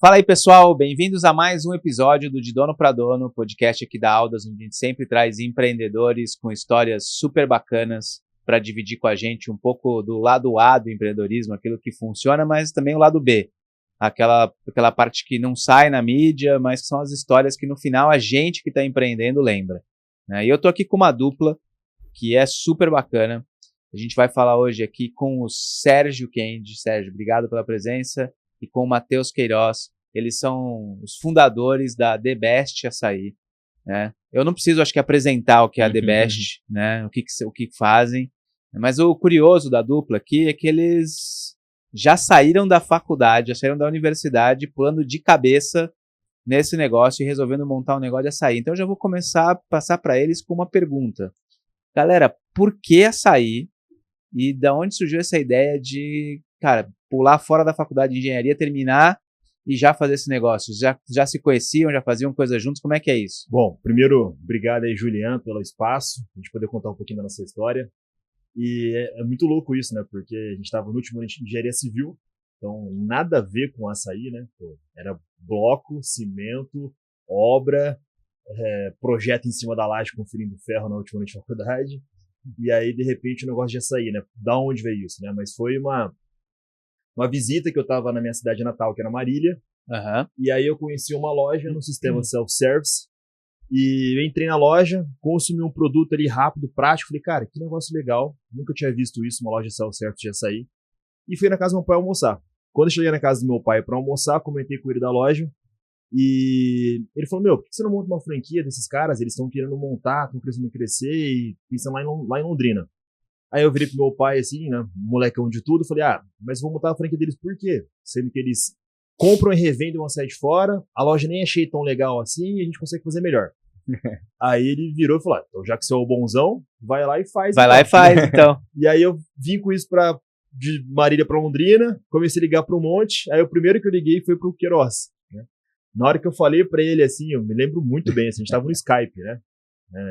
Fala aí, pessoal, bem-vindos a mais um episódio do De Dono para Dono, podcast aqui da Aldas, onde a gente sempre traz empreendedores com histórias super bacanas para dividir com a gente um pouco do lado A do empreendedorismo, aquilo que funciona, mas também o lado B, aquela parte que não sai na mídia, mas que são as histórias que no final a gente que está empreendendo lembra, né? E eu tô aqui com uma dupla que é super bacana. A gente vai falar hoje aqui com o Sérgio Kendi. Sérgio, obrigado pela presença. E com o Matheus Queiroz. Eles são os fundadores da The Best Açaí, né? Eu não preciso, acho que, apresentar o que é a The Best, né? O que fazem. Mas o curioso da dupla aqui é que eles já saíram da faculdade, já saíram da universidade, pulando de cabeça nesse negócio e resolvendo montar um negócio de açaí. Então eu já vou começar a passar para eles com uma pergunta. Galera, por que açaí? E da onde surgiu essa ideia de, cara, pular fora da faculdade de engenharia, terminar e já fazer esse negócio? Já se conheciam, já faziam coisas juntos? Como é que é isso? Bom, primeiro, obrigado aí, Juliano, pelo espaço, a gente poder contar um pouquinho da nossa história. E é muito louco isso, né? Porque a gente estava no último ano de engenharia civil, então nada a ver com açaí, né? Pô, era bloco, cimento, obra, projeto em cima da laje conferindo ferro na última ano de faculdade. E aí, de repente, o negócio de açaí, né? Da onde veio isso, né? Mas foi uma visita que eu tava na minha cidade natal, que era Marília. E aí eu conheci uma loja no sistema self-service. E eu entrei na loja, consumi um produto ali rápido, prático. Falei, cara, que negócio legal. Nunca tinha visto isso, uma loja self-service de açaí. E fui na casa do meu pai almoçar. Quando eu cheguei na casa do meu pai para almoçar, comentei com ele da loja. E ele falou, por que você não monta uma franquia desses caras? Eles estão querendo montar, estão querendo crescer e pensam lá em Londrina. Aí eu virei pro meu pai assim, né, molecão de tudo, falei, mas vou montar a franquia deles por quê? Sendo que eles compram e revendem uma sede fora, a loja nem achei tão legal assim e a gente consegue fazer melhor. Aí ele virou e falou, então já que você é o bonzão, vai lá e faz. Vai lá e faz, então. E aí eu vim com isso de Marília pra Londrina, comecei a ligar pro monte, aí o primeiro que eu liguei foi pro Queiroz. Na hora que eu falei pra ele, assim, eu me lembro muito bem, assim, a gente tava no Skype, né?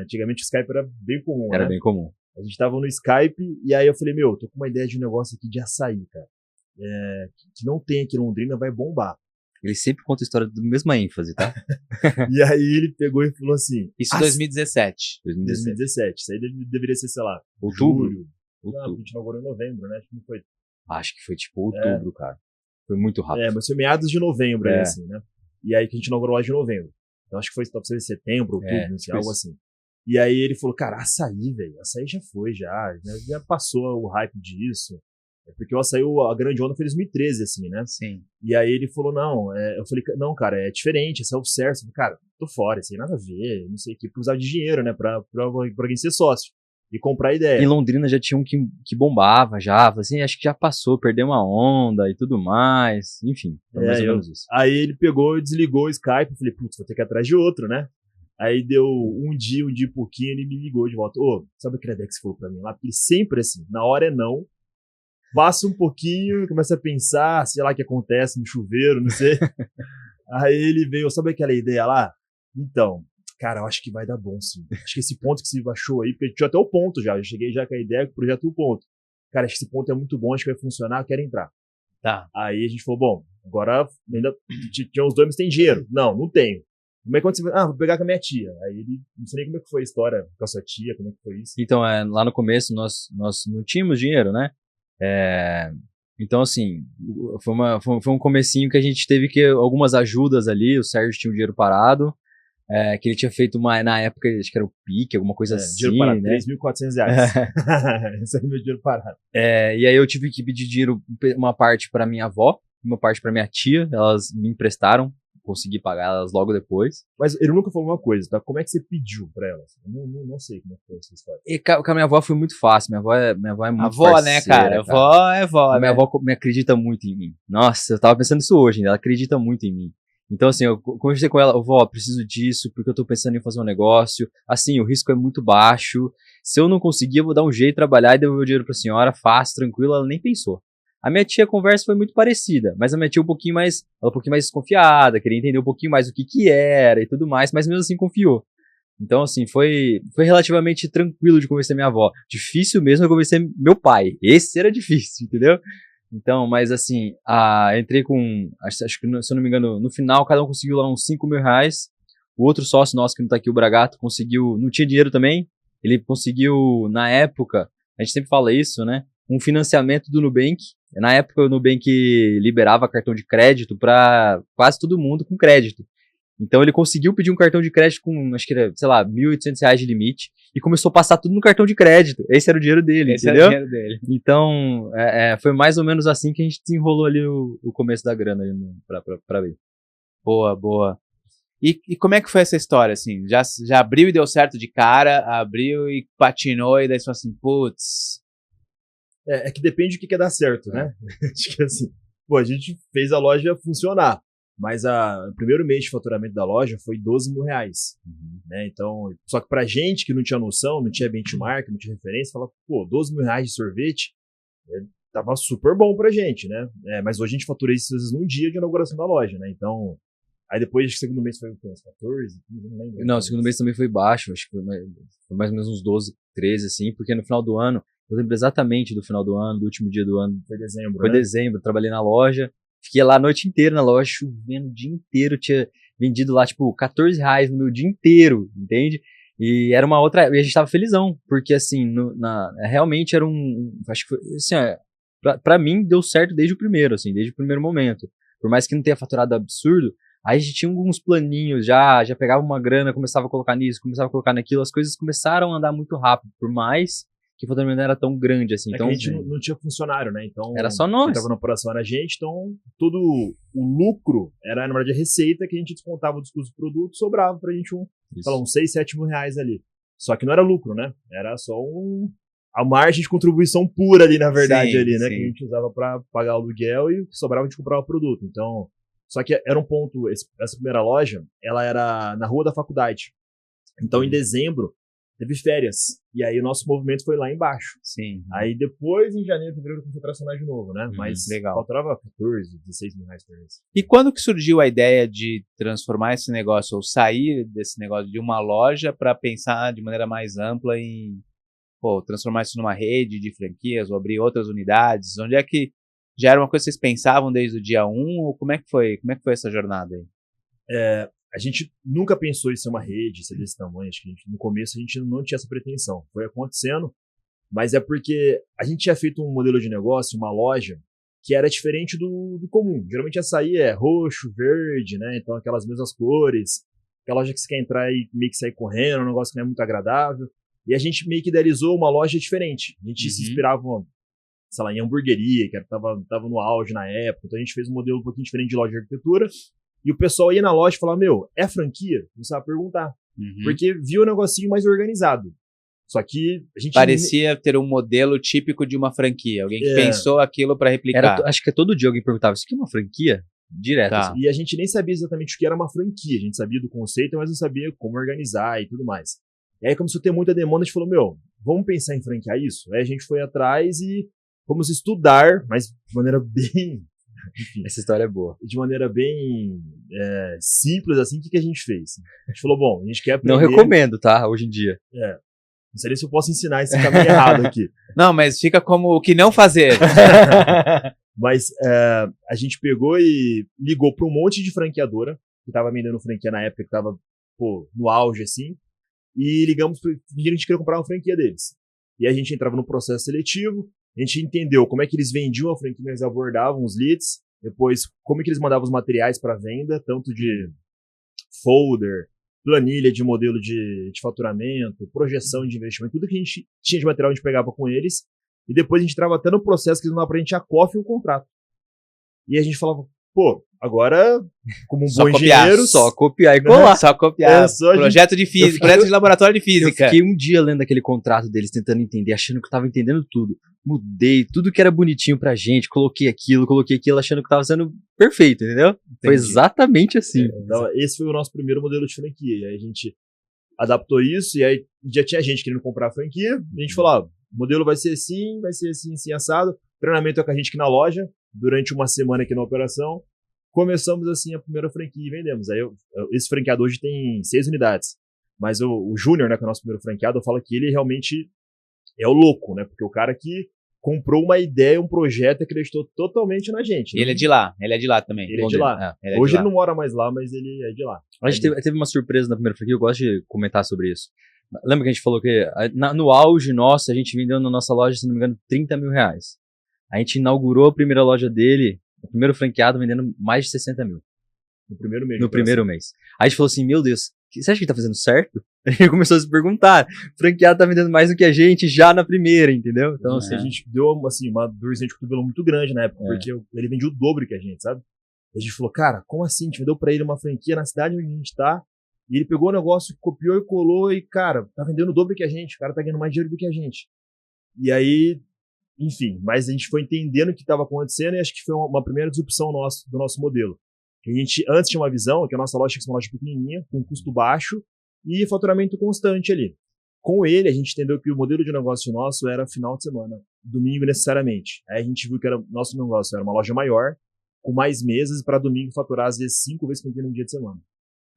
Antigamente o Skype era bem comum, Era bem comum. A gente tava no Skype e aí eu falei, tô com uma ideia de um negócio aqui de açaí, cara. Que não tem aqui em Londrina, vai bombar. Ele sempre conta a história da mesma ênfase, tá? E aí ele pegou e falou assim... Isso em 2017. 2017. Isso aí deveria ser, sei lá, outubro. Julho. Não, a gente inaugurou em novembro, né? Acho que não foi. Acho que foi tipo outubro, cara. Foi muito rápido. Mas foi meados de novembro, aí, assim, né? E aí que a gente inaugurou lá de novembro. Então acho que foi talvez setembro, outubro, não sei, algo assim. E aí ele falou, cara, açaí, velho. Açaí já foi, já passou o hype disso. Porque o açaí, a grande onda foi em 2013, assim, né? Sim. E aí ele falou, não, eu falei, não, cara, é diferente, é self-service. Cara, tô fora, isso aí nada a ver, não sei o que, porque precisava de dinheiro, né, pra alguém ser sócio e comprar ideia. Em Londrina já tinha um que bombava já, assim, acho que já passou, perdeu uma onda e tudo mais, enfim, mais ou menos isso. Aí ele pegou e desligou o Skype, eu falei, putz, vou ter que ir atrás de outro, né? Aí deu um dia e pouquinho, ele me ligou de volta, sabe aquela ideia que você falou pra mim lá? Porque ele sempre assim, na hora é não, passa um pouquinho, começa a pensar, sei lá o que acontece no chuveiro, não sei. Aí ele veio, sabe aquela ideia lá? Então, cara, eu acho que vai dar bom, sim. Acho que esse ponto que você achou aí, porque tinha até o ponto já. Eu cheguei já com a ideia, com o projeto do ponto. Cara, acho que esse ponto é muito bom, acho que vai funcionar, eu quero entrar. Tá. Aí a gente falou, bom, agora ainda tinha os dois, mas tem dinheiro. Não tenho. Como é que você vai? Vou pegar com a minha tia. Aí ele, não sei nem como é que foi a história com a sua tia, como é que foi isso. Então, lá no começo nós não tínhamos dinheiro, né? Então, assim, foi um comecinho que a gente teve algumas ajudas ali, o Sérgio tinha um dinheiro parado, que ele tinha feito na época, acho que era o PIC, alguma coisa assim, dinheiro parado, né? R$3.400. Esse é o meu dinheiro parado. E aí eu tive que pedir dinheiro, uma parte para minha avó, uma parte para minha tia, elas me emprestaram, consegui pagar elas logo depois. Mas ele nunca falou uma coisa, tá? Como é que você pediu pra elas? Eu não sei como é que foi essa história. E com a minha avó foi muito fácil, minha avó é muito avó, parceira, né, cara? Avó é vó, Minha avó me acredita muito em mim. Nossa, eu tava pensando isso hoje, ela acredita muito em mim. Então, assim, eu conversei com ela, vó, preciso disso, porque eu tô pensando em fazer um negócio. Assim, o risco é muito baixo. Se eu não conseguir, eu vou dar um jeito de trabalhar e devolver o dinheiro pra senhora, fácil, tranquilo, ela nem pensou. A minha tia, a conversa foi muito parecida, mas a minha tia um pouquinho mais desconfiada, queria entender um pouquinho mais o que era e tudo mais, mas mesmo assim confiou. Então, assim, foi relativamente tranquilo de convencer minha avó. Difícil mesmo é convencer meu pai. Esse era difícil, entendeu? Então, mas assim, entrei com, acho que, se eu não me engano, no final cada um conseguiu lá uns 5 mil reais. O outro sócio nosso que não tá aqui, o Bragato, conseguiu, não tinha dinheiro também, ele conseguiu, na época, a gente sempre fala isso, né, um financiamento do Nubank. Na época o Nubank liberava cartão de crédito para quase todo mundo com crédito. Então ele conseguiu pedir um cartão de crédito com, acho que era, sei lá, R$ 1.800 de limite, e começou a passar tudo no cartão de crédito. Esse era o dinheiro dele, entendeu? Era o dinheiro dele. Então, foi mais ou menos assim que a gente desenrolou ali o começo da grana ali pra ver. Boa, boa. E como é que foi essa história, assim? Já abriu e deu certo de cara, abriu e patinou, e daí você falou assim, putz... É que depende do que quer dar certo, né? Acho que assim, pô, a gente fez a loja funcionar, mas o primeiro mês de faturamento da loja foi R$ 12 mil, né? Então, só que pra gente que não tinha noção, não tinha benchmark, não tinha referência, falava, pô, R$ 12 mil de sorvete, tava super bom pra gente, né? Mas hoje a gente fatura isso às vezes num dia de inauguração da loja, né? Então, aí depois, acho que o segundo mês foi uns 14, 15, não lembro. Não, o segundo mês também foi baixo, acho que foi mais ou menos uns 12, 13, assim, porque no final do ano, eu lembro exatamente do final do ano, do último dia do ano. Foi dezembro, Foi dezembro, trabalhei na loja, fiquei lá a noite inteira na loja, chovendo o dia inteiro, tinha vendido lá, tipo, R$ 14 no meu dia inteiro, entende? E era uma outra, e a gente tava felizão, porque assim, realmente era acho que foi, assim, pra mim deu certo desde o primeiro, assim, desde o primeiro momento. Por mais que não tenha faturado absurdo, aí a gente tinha alguns planinhos, já pegava uma grana, começava a colocar nisso, começava a colocar naquilo, as coisas começaram a andar muito rápido, por mais que o faturamento não era tão grande assim. Então, que a gente não tinha funcionário, né? Então, era só nós. Quem tava na operação era a gente, então todo o lucro era, na verdade, a receita que a gente descontava dos custos do produto, sobrava pra gente uns 6, 7 mil reais ali. Só que não era lucro, né? Era só a margem de contribuição pura ali, na verdade, ali, né? Sim. Que a gente usava pra pagar o aluguel e o que sobrava a gente comprava o produto. Então, só que era um ponto, essa primeira loja, ela era na rua da faculdade. Então, em dezembro, teve férias. E aí o nosso movimento foi lá embaixo. Sim. Aí depois, em janeiro, fevereiro, começou a tracionar de novo, né? Mas legal. Faltava 14, 16 mil reais por mês. E quando que surgiu a ideia de transformar esse negócio, ou sair desse negócio de uma loja para pensar de maneira mais ampla em transformar isso numa rede de franquias, ou abrir outras unidades? Onde é que já era uma coisa que vocês pensavam desde o dia 1, ou como é que foi essa jornada aí? A gente nunca pensou em ser uma rede, ser desse tamanho. Acho que no começo a gente não tinha essa pretensão. Foi acontecendo, mas é porque a gente tinha feito um modelo de negócio, uma loja, que era diferente do comum. Geralmente açaí é roxo, verde, né? Então aquelas mesmas cores. Aquela loja que você quer entrar e meio que sair correndo, um negócio que não é muito agradável. E a gente meio que idealizou uma loja diferente. A gente se inspirava, sei lá, em hamburgueria, que tava no auge na época. Então a gente fez um modelo um pouquinho diferente de loja de arquitetura. E o pessoal ia na loja e falava, é franquia? Começava a perguntar. Porque viu o negocinho mais organizado. Só que a gente... Parecia ter um modelo típico de uma franquia. Alguém que pensou aquilo para replicar. Acho que todo dia alguém perguntava, isso aqui é uma franquia? Direto. Tá. Assim. E a gente nem sabia exatamente o que era uma franquia. A gente sabia do conceito, mas não sabia como organizar e tudo mais. E aí começou a ter muita demanda, a gente falou, vamos pensar em franquear isso? Aí a gente foi atrás e fomos estudar, mas de maneira bem... Enfim, essa história é boa. De maneira bem simples, assim, o que a gente fez? A gente falou, a gente quer aprender... Não recomendo, tá? Hoje em dia. Não sei se eu posso ensinar esse caminho errado aqui. Não, mas fica como o que não fazer. Mas a gente pegou e ligou para um monte de franqueadora, que tava vendendo franquia na época, que tava no auge, assim, e ligamos para a gente queria comprar uma franquia deles. E a gente entrava no processo seletivo, a gente entendeu como é que eles vendiam a franquia, eles abordavam os leads, depois como é que eles mandavam os materiais para venda, tanto de folder, planilha de modelo de faturamento, projeção de investimento, tudo que a gente tinha de material a gente pegava com eles, e depois a gente entrava até no processo que eles mandavam pra gente a cofre e o contrato. E a gente falava, agora, como um bom engenheiro... Só copiar e colar. Só copiar. Projeto de física, projeto de laboratório de física. Eu fiquei um dia lendo aquele contrato deles, tentando entender, achando que eu tava entendendo tudo. Mudei tudo que era bonitinho pra gente, coloquei aquilo, achando que tava sendo perfeito, entendeu? Entendi. Foi exatamente assim. Então, esse foi o nosso primeiro modelo de franquia. E aí a gente adaptou isso, e aí já tinha gente querendo comprar a franquia, e a gente falou, o modelo vai ser assim, assim, assado. Treinamento é com a gente aqui na loja, durante uma semana aqui na operação. Começamos assim a primeira franquia e vendemos. Aí esse franqueado hoje tem 6 unidades. Mas o Júnior, né, que é o nosso primeiro franqueado, eu falo que ele realmente é o louco, né? Porque o cara que comprou uma ideia, um projeto e acreditou totalmente na gente. E ele é de lá também. Ele é de lá. Hoje ele não mora mais lá, mas ele é de lá. A gente teve uma surpresa na primeira franquia, eu gosto de comentar sobre isso. Lembra que a gente falou que no auge nosso, a gente vendeu na nossa loja, se não me engano, 30 mil reais. A gente inaugurou a primeira loja dele, o primeiro franqueado, vendendo mais de 60 mil. No primeiro mês. No primeiro mês. Aí a gente falou assim, meu Deus, você acha que tá fazendo certo? A gente começou a se perguntar, o franqueado tá vendendo mais do que a gente já na primeira, entendeu? Então, assim, a gente deu assim, uma dorzinha de cotovelo muito grande na época, porque ele vendia o dobro que a gente, sabe? A gente falou, cara, como assim? A gente vendeu pra ele uma franquia na cidade onde a gente tá, e ele pegou o negócio, copiou e colou, e, cara, tá vendendo o dobro que a gente, o cara tá ganhando mais dinheiro do que a gente. E aí, enfim, mas a gente foi entendendo o que estava acontecendo, e acho que foi uma primeira disrupção do nosso modelo. A gente antes tinha uma visão que a nossa loja tinha que ser uma loja pequenininha, com custo baixo e faturamento constante ali. Com ele, a gente entendeu que o modelo de negócio nosso era final de semana, domingo necessariamente. Aí a gente viu que nosso negócio era uma loja maior, com mais meses, para domingo faturar às vezes 5 vezes por dia no dia de semana.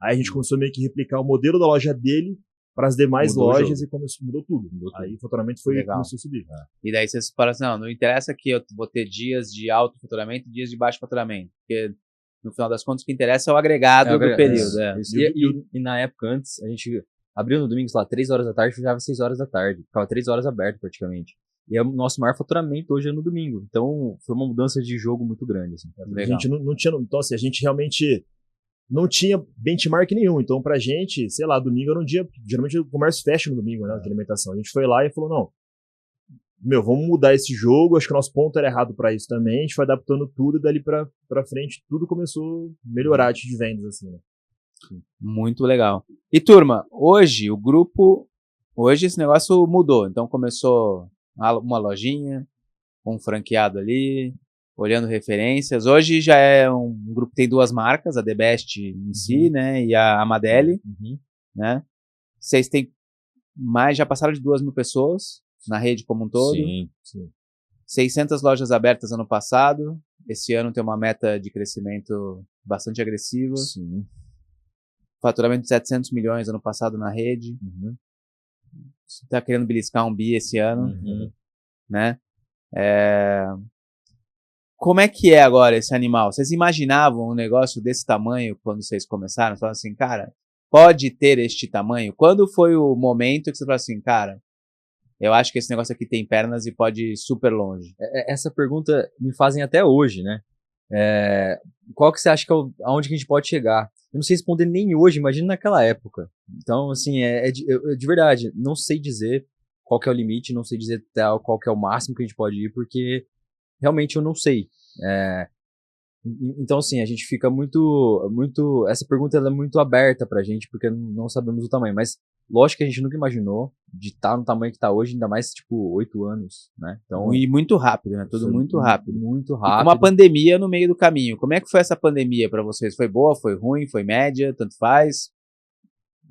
Aí a gente começou meio que replicar o modelo da loja dele para as demais lojas e mudou tudo. Aí o faturamento começou a subir. E daí vocês falaram assim, não interessa que eu vou ter dias de alto faturamento e dias de baixo faturamento, porque no final das contas o que interessa é o agregado do período. E na época antes, a gente abriu no domingo, sei lá, 3 horas da tarde, fechava 6 horas da tarde. Ficava 3 horas aberto praticamente. E o nosso maior faturamento hoje é no domingo. Então foi uma mudança de jogo muito grande. Assim. A gente não tinha. Então, assim, a gente realmente não tinha benchmark nenhum. Então, pra gente, sei lá, domingo era um dia. Geralmente o comércio fecha no domingo, né? De alimentação. A gente foi lá e falou: não, vamos mudar esse jogo. Acho que o nosso ponto era errado pra isso também. A gente foi adaptando tudo e dali pra frente tudo começou a melhorar de vendas, assim, né? Muito legal. E turma, hoje o grupo. Hoje esse negócio mudou. Então começou uma lojinha, um franqueado ali, olhando referências. Hoje já é um grupo que tem 2 marcas, a The Best em si, né, e a Amadelli, né? Vocês têm já passaram de 2.000 pessoas na rede como um todo. Sim. 600 lojas abertas ano passado. Esse ano tem uma meta de crescimento bastante agressiva. Sim. Faturamento de 700 milhões ano passado na rede. Você tá querendo beliscar um bi esse ano, né? Como é que é agora esse animal? Vocês imaginavam um negócio desse tamanho quando vocês começaram? Falaram assim, cara, pode ter este tamanho? Quando foi o momento que você falou assim, cara, eu acho que esse negócio aqui tem pernas e pode ir super longe? Essa pergunta me fazem até hoje, né? Qual que você acha que aonde que a gente pode chegar? Eu não sei responder nem hoje, imagina naquela época. Então, assim, de verdade, não sei dizer qual que é o limite, não sei dizer qual que é o máximo que a gente pode ir, porque realmente eu não sei. Então, assim, a gente fica muito... Essa pergunta ela é muito aberta pra gente, porque não sabemos o tamanho, mas lógico que a gente nunca imaginou de estar no tamanho que está hoje, ainda mais, 8 anos, né? Então, e muito rápido, né? Tudo muito rápido. Muito rápido. E com uma pandemia no meio do caminho. Como é que foi essa pandemia para vocês? Foi boa, foi ruim, foi média, tanto faz?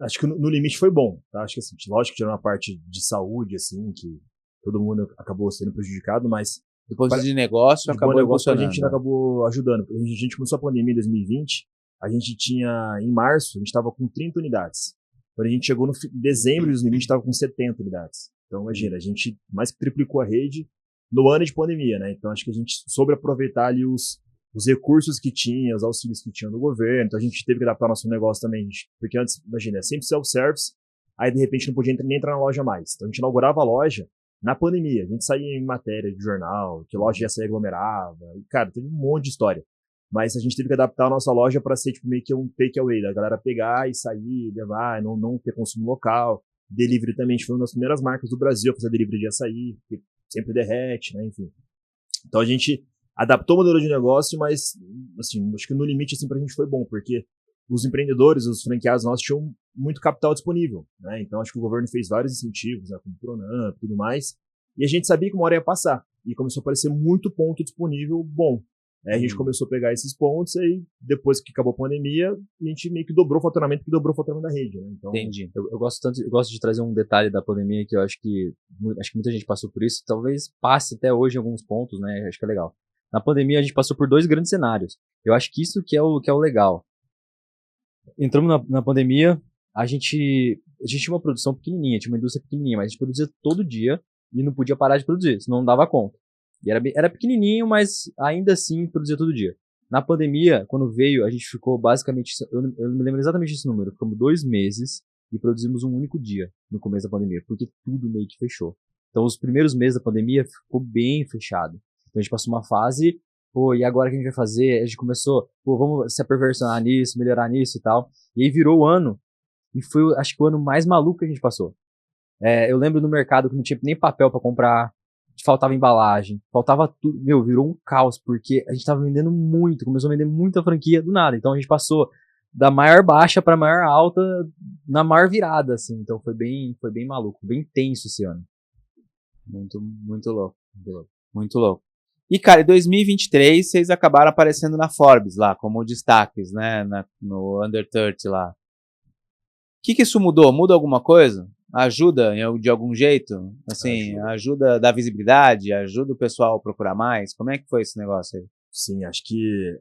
Acho que no limite foi bom, tá? Acho que, assim, lógico que tinha uma parte de saúde, assim, que todo mundo acabou sendo prejudicado, mas do ponto de vista de negócio, acabou funcionando. A gente acabou ajudando. A gente começou a pandemia em 2020, a gente tinha, em março, a gente estava com 30 unidades. Quando a gente chegou no dezembro de 2020, estava com 70 unidades. Então, imagina, a gente mais que triplicou a rede no ano de pandemia, né? Então, acho que a gente soube aproveitar ali os recursos que tinha, os auxílios que tinha do governo. Então, a gente teve que adaptar nosso negócio também. Porque antes, imagina, é sempre self-service, aí de repente não podia nem entrar na loja mais. Então, a gente inaugurava a loja na pandemia. A gente saía em matéria de jornal, que loja ia sair aglomerava. E, cara, teve um monte de história. Mas a gente teve que adaptar a nossa loja para ser meio que um take-away, da galera pegar e sair, levar, não ter consumo local. Delivery também, a gente foi uma das primeiras marcas do Brasil a fazer delivery de açaí, que sempre derrete, né, enfim. Então a gente adaptou o modelo de negócio, mas, assim, acho que no limite, assim, pra gente foi bom, porque os empreendedores, os franqueados nossos tinham muito capital disponível, né, então acho que o governo fez vários incentivos, né, como Pronamp e tudo mais, e a gente sabia que uma hora ia passar, e começou a aparecer muito ponto disponível bom. A gente começou a pegar esses pontos e depois que acabou a pandemia, a gente meio que dobrou o faturamento da rede, né? Então, entendi. Eu gosto de trazer um detalhe da pandemia que eu acho que muita gente passou por isso, talvez passe até hoje em alguns pontos, né? Acho que é legal. Na pandemia a gente passou por 2 grandes cenários. Eu acho que isso que é o legal. Entramos na pandemia, a gente tinha uma produção pequenininha, tinha uma indústria pequenininha, mas a gente produzia todo dia e não podia parar de produzir, senão não dava conta. E era pequenininho, mas ainda assim produzia todo dia. Na pandemia, quando veio, a gente ficou basicamente, eu me lembro exatamente desse número, ficamos 2 meses e produzimos um único dia no começo da pandemia, porque tudo meio que fechou. Então, os primeiros meses da pandemia ficou bem fechado. Então, a gente passou uma fase, pô, e agora o que a gente vai fazer? A gente começou, pô, vamos se aperfeiçoar nisso, melhorar nisso e tal. E aí virou o ano, e foi, acho que o ano mais maluco que a gente passou. Eu lembro no mercado que não tinha nem papel pra comprar, faltava embalagem, faltava tudo. Meu, virou um caos, porque a gente tava vendendo muito, começou a vender muita franquia do nada. Então a gente passou da maior baixa pra maior alta na maior virada, assim. Então foi bem maluco, bem tenso esse ano. Muito louco. Muito louco. E, cara, em 2023, vocês acabaram aparecendo na Forbes lá, como destaques, né? No Under 30 lá. O que isso mudou? Muda alguma coisa? Ajuda de algum jeito? Assim, ajuda a dar visibilidade? Ajuda o pessoal a procurar mais? Como é que foi esse negócio aí? Sim, acho que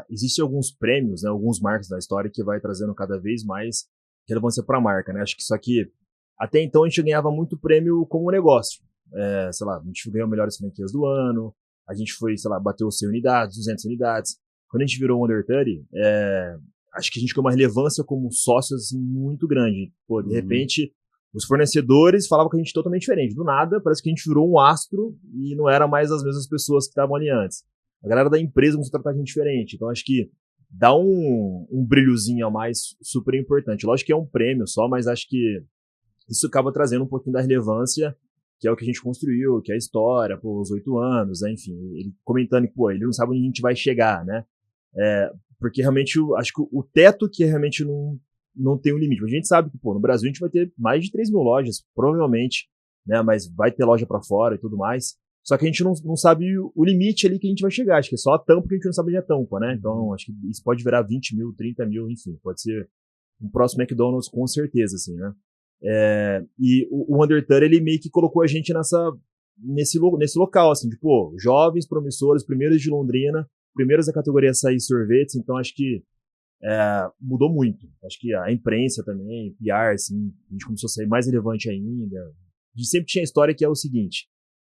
existem alguns prêmios, né, alguns marcos da história que vai trazendo cada vez mais relevância para a marca, né? Acho que isso aqui, até então a gente ganhava muito prêmio como negócio. Sei lá, a gente ganhou melhores franquias do ano, a gente foi, sei lá, bateu 100 unidades, 200 unidades. Quando a gente virou o Under 30, acho que a gente ganhou uma relevância como sócios assim, muito grande. Pô, de repente, os fornecedores falavam com a gente totalmente diferente. Do nada, parece que a gente virou um astro e não era mais as mesmas pessoas que estavam ali antes. A galera da empresa começou a tratar a gente diferente. Então, acho que dá um brilhozinho a mais super importante. Lógico que é um prêmio só, mas acho que isso acaba trazendo um pouquinho da relevância, que é o que a gente construiu, que é a história, pô, os 8 anos, né, enfim. Ele comentando que, pô, ele não sabe onde a gente vai chegar, né? Porque realmente, acho que o teto que realmente não tem um limite. A gente sabe que, pô, no Brasil a gente vai ter mais de 3 mil lojas, provavelmente, né, mas vai ter loja pra fora e tudo mais. Só que a gente não sabe o limite ali que a gente vai chegar. Acho que é só a tampa que a gente não sabe onde é a tampa, né? Então, acho que isso pode virar 20 mil, 30 mil, enfim. Pode ser um próximo McDonald's com certeza, assim, né? E o Under 30, ele meio que colocou a gente nesse local, assim, tipo, jovens, promissores, primeiros de Londrina, primeiros da categoria açaí sorvetes. Então, acho que mudou muito. Acho que a imprensa também, PR, assim, a gente começou a sair mais relevante ainda. A gente sempre tinha a história que é o seguinte: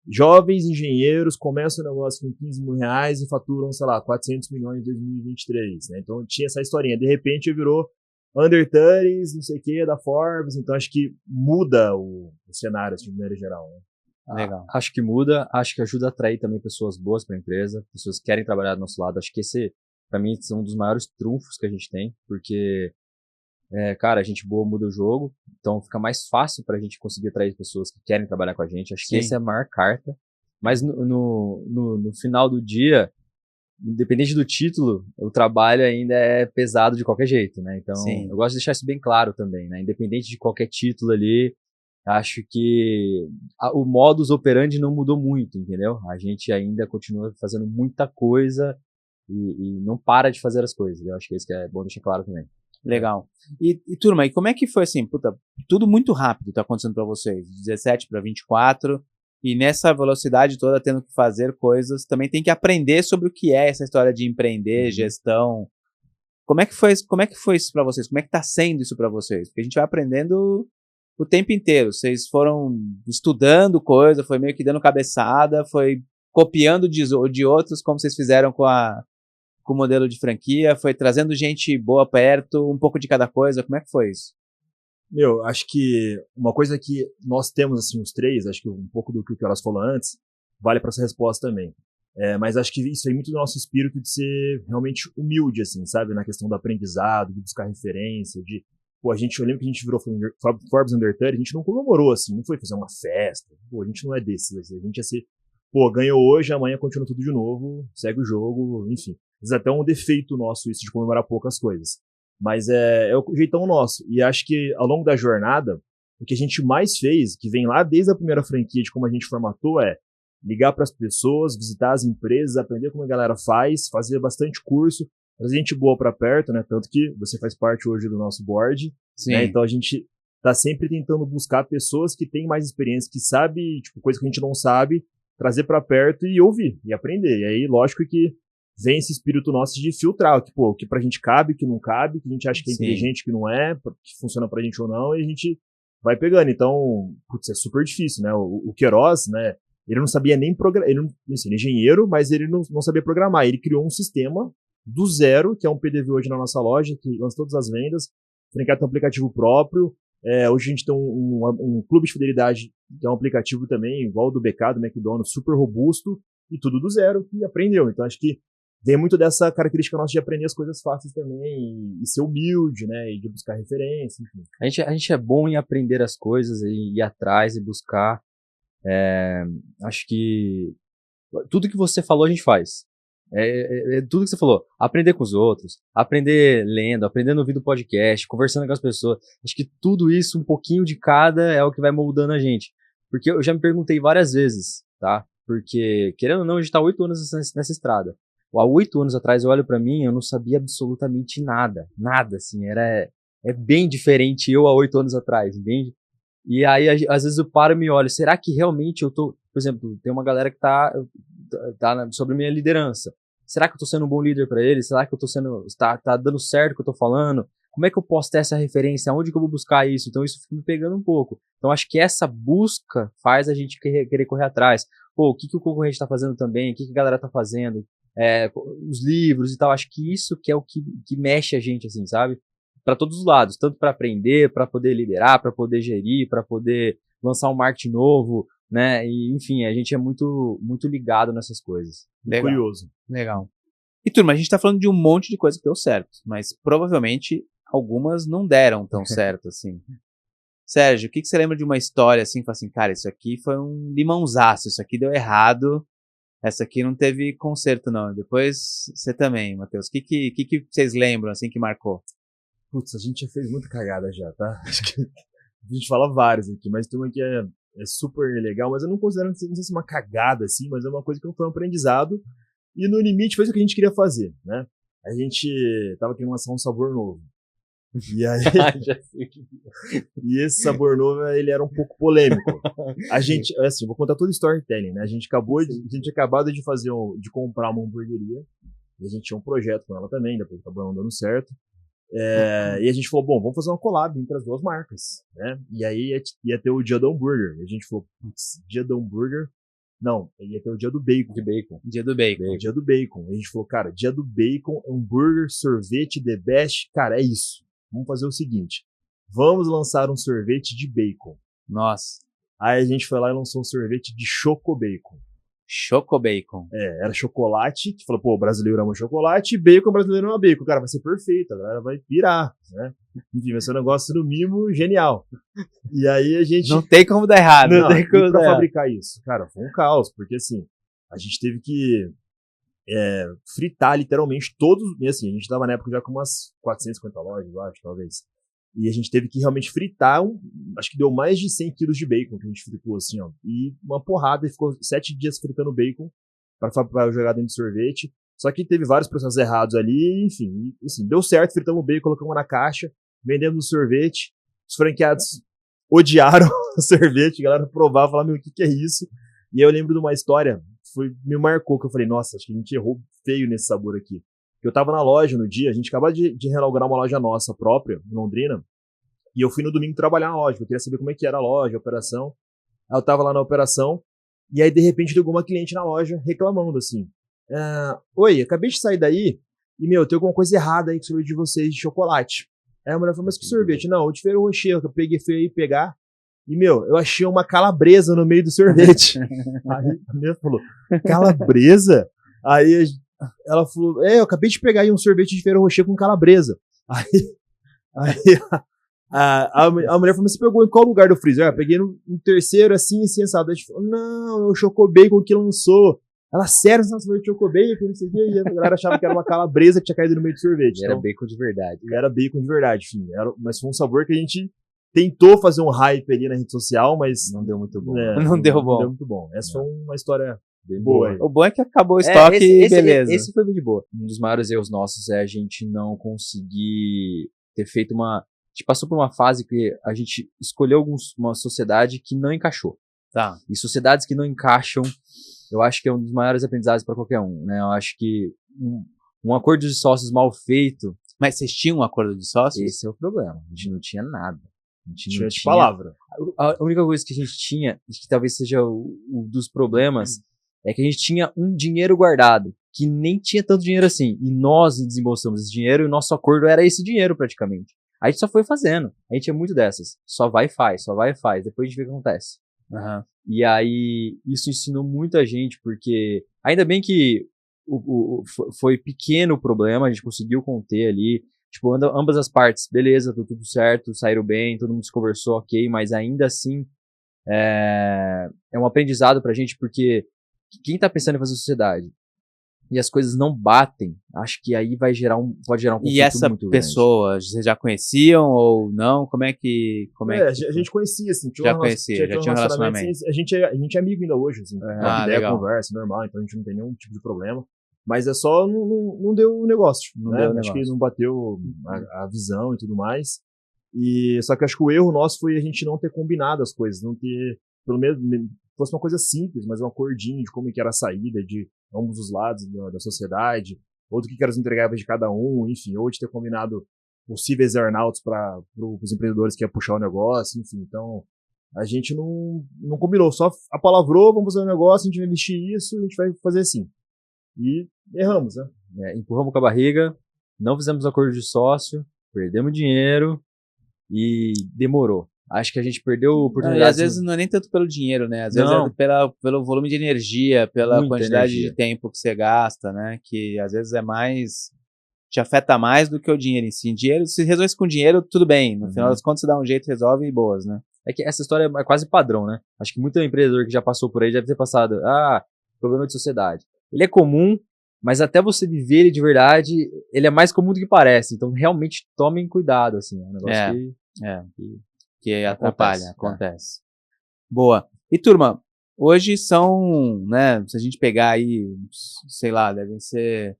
jovens engenheiros começam o negócio com 15 mil reais e faturam, sei lá, 400 milhões em 2023, né? Então tinha essa historinha. De repente virou Under 30, não sei o que, da Forbes. Então acho que muda o cenário, assim, de maneira geral, né? Legal. Acho que muda, acho que ajuda a atrair também pessoas boas para a empresa, pessoas que querem trabalhar do nosso lado. Acho que esse, para mim, é um dos maiores trunfos que a gente tem, porque cara, a gente boa muda o jogo, então fica mais fácil pra gente conseguir atrair pessoas que querem trabalhar com a gente. Acho que essa é a maior carta. Mas no final do dia, independente do título, o trabalho ainda é pesado de qualquer jeito, né? Então, eu gosto de deixar isso bem claro também, né? Independente de qualquer título ali, acho que o modus operandi não mudou muito, entendeu? A gente ainda continua fazendo muita coisa e não para de fazer as coisas. Eu acho que isso que é bom deixar claro também. Legal. E turma, e como é que foi assim? Puta, tudo muito rápido tá acontecendo pra vocês. 17 para 24. E nessa velocidade toda, tendo que fazer coisas, também tem que aprender sobre o que é essa história de empreender, gestão. Como é que foi isso pra vocês? Como é que tá sendo isso pra vocês? Porque a gente vai aprendendo o tempo inteiro. Vocês foram estudando coisa, foi meio que dando cabeçada, foi copiando de outros, como vocês fizeram com o modelo de franquia, foi trazendo gente boa perto, um pouco de cada coisa. Como é que foi isso? Meu, acho que uma coisa que nós temos, assim, os três, acho que um pouco do que o Queiroz falou antes, vale para essa resposta também. Mas acho que isso é muito do nosso espírito de ser realmente humilde, assim, sabe? Na questão do aprendizado, de buscar referência, pô, eu lembro que a gente virou Forbes Under 30, a gente não comemorou, assim, não foi fazer uma festa. Pô, a gente não é desses, assim, a gente ia ser, pô, ganhou hoje, amanhã continua tudo de novo, segue o jogo, enfim. Mas até um defeito nosso isso de comemorar poucas coisas. Mas é o jeitão nosso. E acho que ao longo da jornada, o que a gente mais fez, que vem lá desde a primeira franquia de como a gente formatou, é ligar para as pessoas, visitar as empresas, aprender como a galera faz, fazer bastante curso, trazer gente boa para perto, né? Tanto que você faz parte hoje do nosso board, né? Então a gente tá sempre tentando buscar pessoas que têm mais experiência, que sabe, tipo, coisa que a gente não sabe, trazer para perto e ouvir e aprender. E aí, lógico que vem esse espírito nosso de filtrar o que pra gente cabe, o que não cabe, o que a gente acha que é inteligente, o que não é, que funciona pra gente ou não, e a gente vai pegando. Então, putz, é super difícil, né? O Queiroz, né? Ele não sabia nem programar, ele é engenheiro, mas ele não sabia programar. Ele criou um sistema do zero, que é um PDV hoje na nossa loja, que lança todas as vendas, tem um aplicativo próprio. Hoje a gente tem um clube de fidelidade, que é um aplicativo também, igual o do BK, do McDonald's, super robusto, e tudo do zero, que aprendeu. Então acho que vem muito dessa característica nossa de aprender as coisas fáceis também, e ser humilde, né, e de buscar referência, enfim. A gente é bom em aprender as coisas, e ir atrás e buscar. Acho que tudo que você falou a gente faz. Tudo que você falou. Aprender com os outros, aprender lendo, aprendendo ouvindo podcast, conversando com as pessoas. Acho que tudo isso, um pouquinho de cada, é o que vai moldando a gente. Porque eu já me perguntei várias vezes, tá? Porque, querendo ou não, a gente tá 8 anos nessa estrada. Há 8 anos atrás, eu olho pra mim, eu não sabia absolutamente nada. Nada, assim. É bem diferente eu há 8 anos atrás, entende? E aí, às vezes eu paro e me olho, será que realmente eu tô... Por exemplo, tem uma galera que tá sobre minha liderança. Será que eu tô sendo um bom líder para eles? Será que eu tô tá dando certo o que eu tô falando? Como é que eu posso ter essa referência? Aonde que eu vou buscar isso? Então isso fica me pegando um pouco. Então acho que essa busca faz a gente querer correr atrás. Pô, o que o concorrente tá fazendo também? O que a galera tá fazendo? Os livros e tal. Acho que isso que é o que mexe a gente, assim, sabe? Para todos os lados. Tanto para aprender, para poder liderar, para poder gerir, para poder lançar um marketing novo, né? E, enfim, a gente é muito, muito ligado nessas coisas. Legal. Curioso. Legal. E turma, a gente tá falando de um monte de coisa que deu certo, mas provavelmente algumas não deram tão certo assim. Sérgio, o que você lembra de uma história assim, fala assim, cara, isso aqui foi um limãozaço, isso aqui deu errado, essa aqui não teve conserto não. Depois você também, Matheus, o que vocês lembram assim que marcou? Putz, a gente já fez muita cagada já, tá? Acho que a gente fala vários aqui, mas tem uma que é super legal, mas eu não considero, não sei se é uma cagada assim, mas é uma coisa que foi um aprendizado e no limite fez o que a gente queria fazer, né? A gente tava querendo lançar um sabor novo. E aí, e esse sabor novo, ele era um pouco polêmico. A gente, assim, vou contar todo o storytelling, né? A gente tinha acabado de de comprar uma hamburgueria, e a gente tinha um projeto com ela também, depois acabou não dando certo. E a gente falou, bom, vamos fazer uma collab entre as duas marcas, né? E aí ia ter o dia do hambúrguer. E a gente falou, putz, dia do hambúrguer. Não, ia ter o dia do bacon. Dia do bacon. Dia do bacon. E a gente falou, cara, dia do bacon, hambúrguer, sorvete, the best. Cara, é isso. Vamos fazer o seguinte. Vamos lançar um sorvete de bacon. Nossa. Aí a gente foi lá e lançou um sorvete de chocobacon. Chocobacon. Era chocolate, que falou, pô, o brasileiro ama chocolate, e bacon, o brasileiro ama bacon. Cara, vai ser perfeito, a galera vai pirar, né? Enfim, vai ser um negócio no mínimo genial. E aí a gente... Não tem como dar errado. Não tem como pra fabricar isso. Cara, foi um caos, porque assim, a gente teve que fritar literalmente todos, e assim, a gente tava na época já com umas 450 lojas, eu acho, talvez. E a gente teve que realmente fritar, acho que deu mais de 100 quilos de bacon que a gente fritou assim, ó. E uma porrada, e ficou 7 dias fritando bacon pra jogar dentro de sorvete. Só que teve vários processos errados ali, enfim, assim, deu certo, fritamos o bacon, colocamos na caixa, vendemos o sorvete. Os franqueados odiaram o sorvete, a galera provava, falava, meu, o que é isso? E aí eu lembro de uma história, me marcou, que eu falei, nossa, acho que a gente errou feio nesse sabor aqui. Eu tava na loja no dia, a gente acabou de inaugurar uma loja nossa própria, em Londrina, e eu fui no domingo trabalhar na loja, eu queria saber como é que era a loja, a operação. Aí eu tava lá na operação, e aí de repente ligou uma cliente na loja reclamando assim, oi, acabei de sair daí, e meu, tem alguma coisa errada aí com o sorvete de vocês de chocolate. Aí a mulher falou, mas que sorvete? Não, o de Ferrero Rocher, que eu fui aí pegar, e meu, eu achei uma calabresa no meio do sorvete. Aí a mulher falou, calabresa? Aí ela falou, eu acabei de pegar aí um sorvete de Ferrero Rocher com calabresa. Aí a mulher falou, mas você pegou em qual lugar do freezer? Eu peguei no terceiro, assim, assado. A gente falou, não, é o Chocobacon que lançou. Ela, sério, você lançou o Chocobacon, não sei o quê. E a galera achava que era uma calabresa que tinha caído no meio do sorvete. Era bacon de verdade. Era bacon de verdade, enfim. Mas foi um sabor que a gente tentou fazer um hype ali na rede social, mas... Não deu muito bom. Não deu muito bom. Essa foi uma história... boa. O bom é que acabou o estoque e beleza. Esse foi de boa. Um dos maiores erros nossos é a gente não conseguir ter feito uma... A gente passou por uma fase que a gente escolheu uma sociedade que não encaixou. Tá. E sociedades que não encaixam, eu acho que é um dos maiores aprendizados para qualquer um, né? Eu acho que um acordo de sócios mal feito... Mas vocês tinham um acordo de sócios? Esse é o problema. A gente não tinha nada. A gente Tinha não de tinha. palavra. A única coisa que a gente tinha, e que talvez seja o dos problemas, é que a gente tinha um dinheiro guardado, que nem tinha tanto dinheiro assim. E nós desembolsamos esse dinheiro e o nosso acordo era esse dinheiro praticamente. A gente só foi fazendo. A gente é muito dessas. Só vai e faz, só vai e faz. Depois a gente vê o que acontece. Uhum. E aí, isso ensinou muita gente, porque ainda bem que foi pequeno o problema, a gente conseguiu conter ali. Tipo, ambas as partes, beleza, tudo certo, saíram bem, todo mundo se conversou, ok, mas ainda assim é um aprendizado pra gente, porque quem tá pensando em fazer sociedade e as coisas não batem, acho que aí pode gerar um conflito E essa muito grande. pessoa, vocês já conheciam ou não? Como é que A gente conhecia, assim. Já conhecia, já tinha um relacionamento. Assim, a gente é amigo ainda hoje, assim. Troca ideia, legal. conversa, normal, então a gente não tem nenhum tipo de problema. Mas é só, não deu negócio, Não né? deu Acho negócio. que não bateu a visão e tudo mais. Só que acho que o erro nosso foi a gente não ter combinado as coisas, não ter, pelo menos, fosse uma coisa simples, mas um acordinho de como que era a saída de ambos os lados da sociedade, ou do que eram os entregáveis de cada um, enfim, ou de ter combinado possíveis earnouts para os empreendedores que iam puxar o negócio, enfim. Então, a gente não combinou, só apalavrou, vamos fazer um negócio, a gente vai investir isso, a gente vai fazer assim. E erramos, né? Empurramos com a barriga, não fizemos acordo de sócio, perdemos dinheiro e demorou. Acho que a gente perdeu oportunidades. E às vezes não é nem tanto pelo dinheiro, né? Às vezes é pelo volume de energia, pela Muita quantidade energia. de tempo que você gasta, né? Que às vezes é mais... te afeta mais do que o dinheiro em si. Dinheiro, se resolve com dinheiro, tudo bem. No final das contas, você dá um jeito, resolve e boas, né? É que essa história é quase padrão, né? Acho que muito empreendedor que já passou por aí deve ter passado, problema de sociedade. Ele é comum, mas até você viver ele de verdade, ele é mais comum do que parece. Então, realmente, tomem cuidado, assim. É um negócio que atrapalha, acontece. Boa. E, turma, hoje são, né, se a gente pegar aí, sei lá, devem ser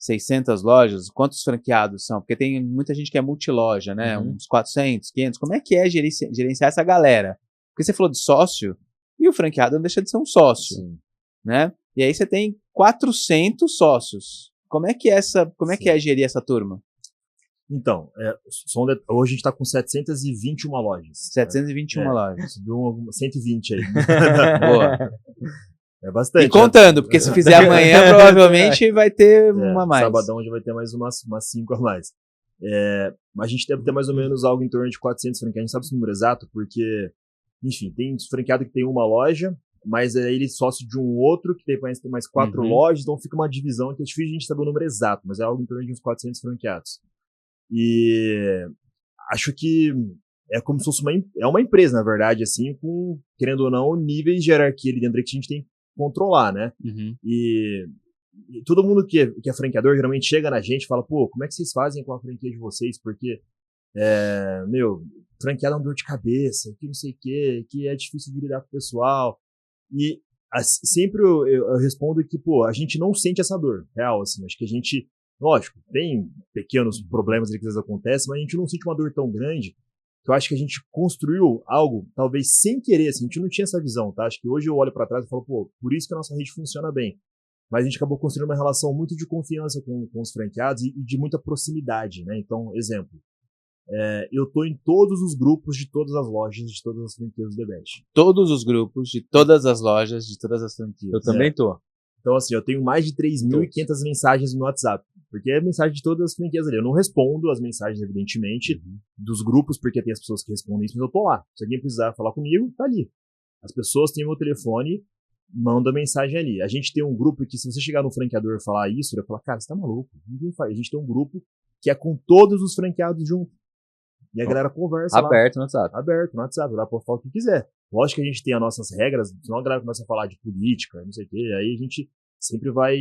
600 lojas, quantos franqueados são? Porque tem muita gente que é multiloja, né? Uns 400, 500. Como é que é gerenciar essa galera? Porque você falou de sócio, e o franqueado não deixa de ser um sócio, né? E aí você tem 400 sócios. Como é que é gerir essa turma? Então, hoje a gente está com 721 lojas. 721 lojas. Subiu 120 aí. Boa. É bastante. E contando, porque se fizer amanhã, provavelmente vai ter uma mais. Sabadão já vai ter mais umas 5 a mais. A gente deve ter mais ou menos algo em torno de 400 franqueados. A gente sabe esse número exato, porque, enfim, tem franqueado que tem uma loja, mas aí ele é sócio de um outro que tem mais 4 lojas, então fica uma divisão que é difícil a gente saber o número exato, mas é algo em torno de uns 400 franqueados. E acho que é como se fosse uma empresa, na verdade, assim, com, querendo ou não, níveis de hierarquia ali dentro que a gente tem que controlar, né? E todo mundo que é franqueador geralmente chega na gente e fala, pô, como é que vocês fazem com a franquia de vocês? Porque, franqueado é uma dor de cabeça, que não sei o quê, que é difícil de lidar com o pessoal. E sempre eu respondo que, pô, a gente não sente essa dor real, assim. Acho que a gente, lógico, tem pequenos problemas que às vezes acontecem, mas a gente não sente uma dor tão grande. Eu acho que a gente construiu algo, talvez sem querer, assim, a gente não tinha essa visão, tá? Acho que hoje eu olho para trás e falo, pô, por isso que a nossa rede funciona bem. Mas a gente acabou construindo uma relação muito de confiança com os franqueados e de muita proximidade, né? Então, exemplo, eu tô em todos os grupos de todas as lojas, de todas as franquias do The Best. Todos os grupos de todas as lojas, de todas as franquias. Eu também tô. Então, assim, eu tenho mais de 3.500 mensagens no WhatsApp, porque é mensagem de todas as franquias ali. Eu não respondo as mensagens, evidentemente, dos grupos, porque tem as pessoas que respondem isso, mas eu tô lá. Se alguém precisar falar comigo, tá ali. As pessoas têm meu telefone, mandam mensagem ali. A gente tem um grupo que, se você chegar no franqueador e falar isso, ele vai falar, cara, você tá maluco? Ninguém faz. A gente tem um grupo que é com todos os franqueados juntos. E a galera conversa aberto no WhatsApp. Aberto no WhatsApp, lá pode falar o que quiser. Lógico que a gente tem as nossas regras, senão a galera começa a falar de política, não sei o quê, aí a gente sempre vai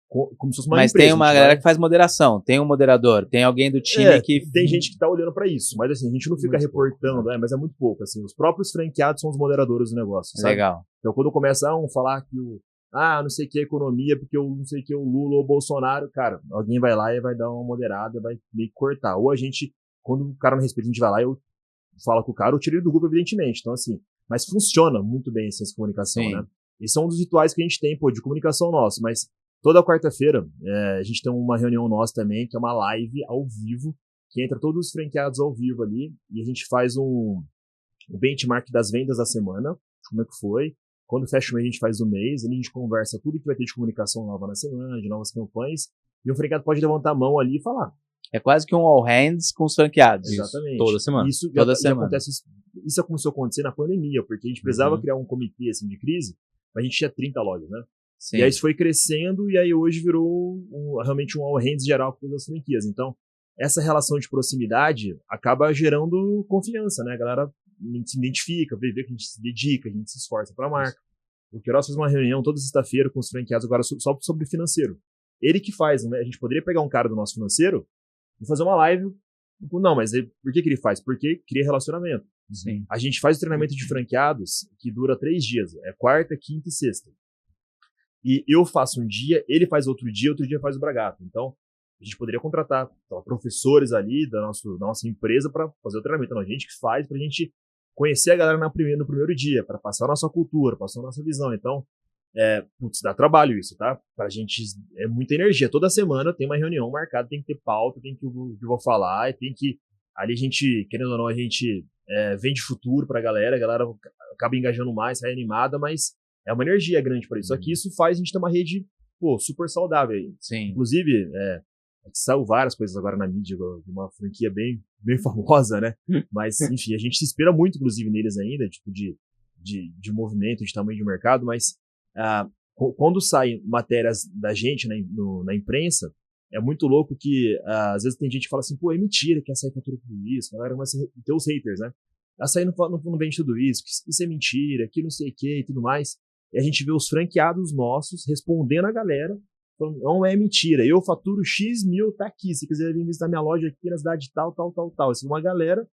como se fosse uma Mas empresa. Tem uma galera que faz moderação, tem um moderador, tem alguém do time que... Tem gente que tá olhando pra isso, mas assim, a gente não fica reportando, mas é muito pouco, assim, os próprios franqueados são os moderadores do negócio, sabe? Legal. Então quando começa a falar que não sei o que é economia, porque eu não sei o que é o Lula ou o Bolsonaro, cara, alguém vai lá e vai dar uma moderada, vai meio que cortar. Ou a gente, quando o cara não respeita, a gente vai lá e eu falo com o cara, eu tiro ele do grupo, evidentemente. Então assim, mas funciona muito bem essa comunicação, né? Esse é um dos rituais que a gente tem, de comunicação nosso, mas toda quarta-feira a gente tem uma reunião nossa também, que é uma live ao vivo, que entra todos os franqueados ao vivo ali, e a gente faz um benchmark das vendas da semana, como é que foi. Quando fecha o mês, a gente faz o mês, ali a gente conversa tudo que vai ter de comunicação nova na semana, de novas campanhas, e o franqueado pode levantar a mão ali e falar. É quase que um all hands com os franqueados. Exatamente. Toda semana. Isso Toda já semana. acontece, isso começou a acontecer na pandemia, porque a gente precisava criar um comitê assim, de crise, mas a gente tinha 30 lojas, né? Sim. E aí isso foi crescendo, e aí hoje virou realmente um all hands geral com todas as franquias. Então, essa relação de proximidade acaba gerando confiança, né? A galera se identifica, vê que a gente se dedica, a gente se esforça para a marca. O Queiroz faz uma reunião toda sexta-feira com os franqueados agora só sobre financeiro. Ele que faz, né? A gente poderia pegar um cara do nosso financeiro e fazer uma live. Não, mas por que ele faz? Porque cria relacionamento. Sim. A gente faz o treinamento de franqueados que dura 3 dias. É quarta, quinta e sexta. E eu faço um dia, ele faz outro dia faz o Bragato. Então, a gente poderia contratar professores ali da nossa empresa para fazer o treinamento. Então, a gente que faz pra gente conhecer a galera no primeiro dia, para passar a nossa cultura, passar a nossa visão. Então, dá trabalho isso, tá? Pra gente, é muita energia. Toda semana tem uma reunião marcada, tem que ter pauta, tem que eu vou falar, e tem que, ali a gente, querendo ou não, a gente vende futuro pra galera, a galera acaba engajando mais, sai animada, mas é uma energia grande para isso. Só que isso faz a gente ter uma rede, super saudável aí. Sim. Inclusive, saiu várias coisas agora na mídia, de uma franquia bem famosa, né? Mas, enfim, a gente se espera muito, inclusive, neles ainda, tipo, de movimento, de tamanho de mercado, mas quando saem matérias da gente na imprensa, é muito louco que, às vezes tem gente que fala assim, pô, é mentira que a açaí fatura tudo isso, a galera começa a ter os haters, né? A açaí não vende tudo isso, que isso é mentira, que não sei o que e tudo mais. E a gente vê os franqueados nossos respondendo a galera, falando, não é mentira, eu faturo X mil, tá aqui, se quiser vir visitar minha loja aqui na cidade tal. Assim, uma galera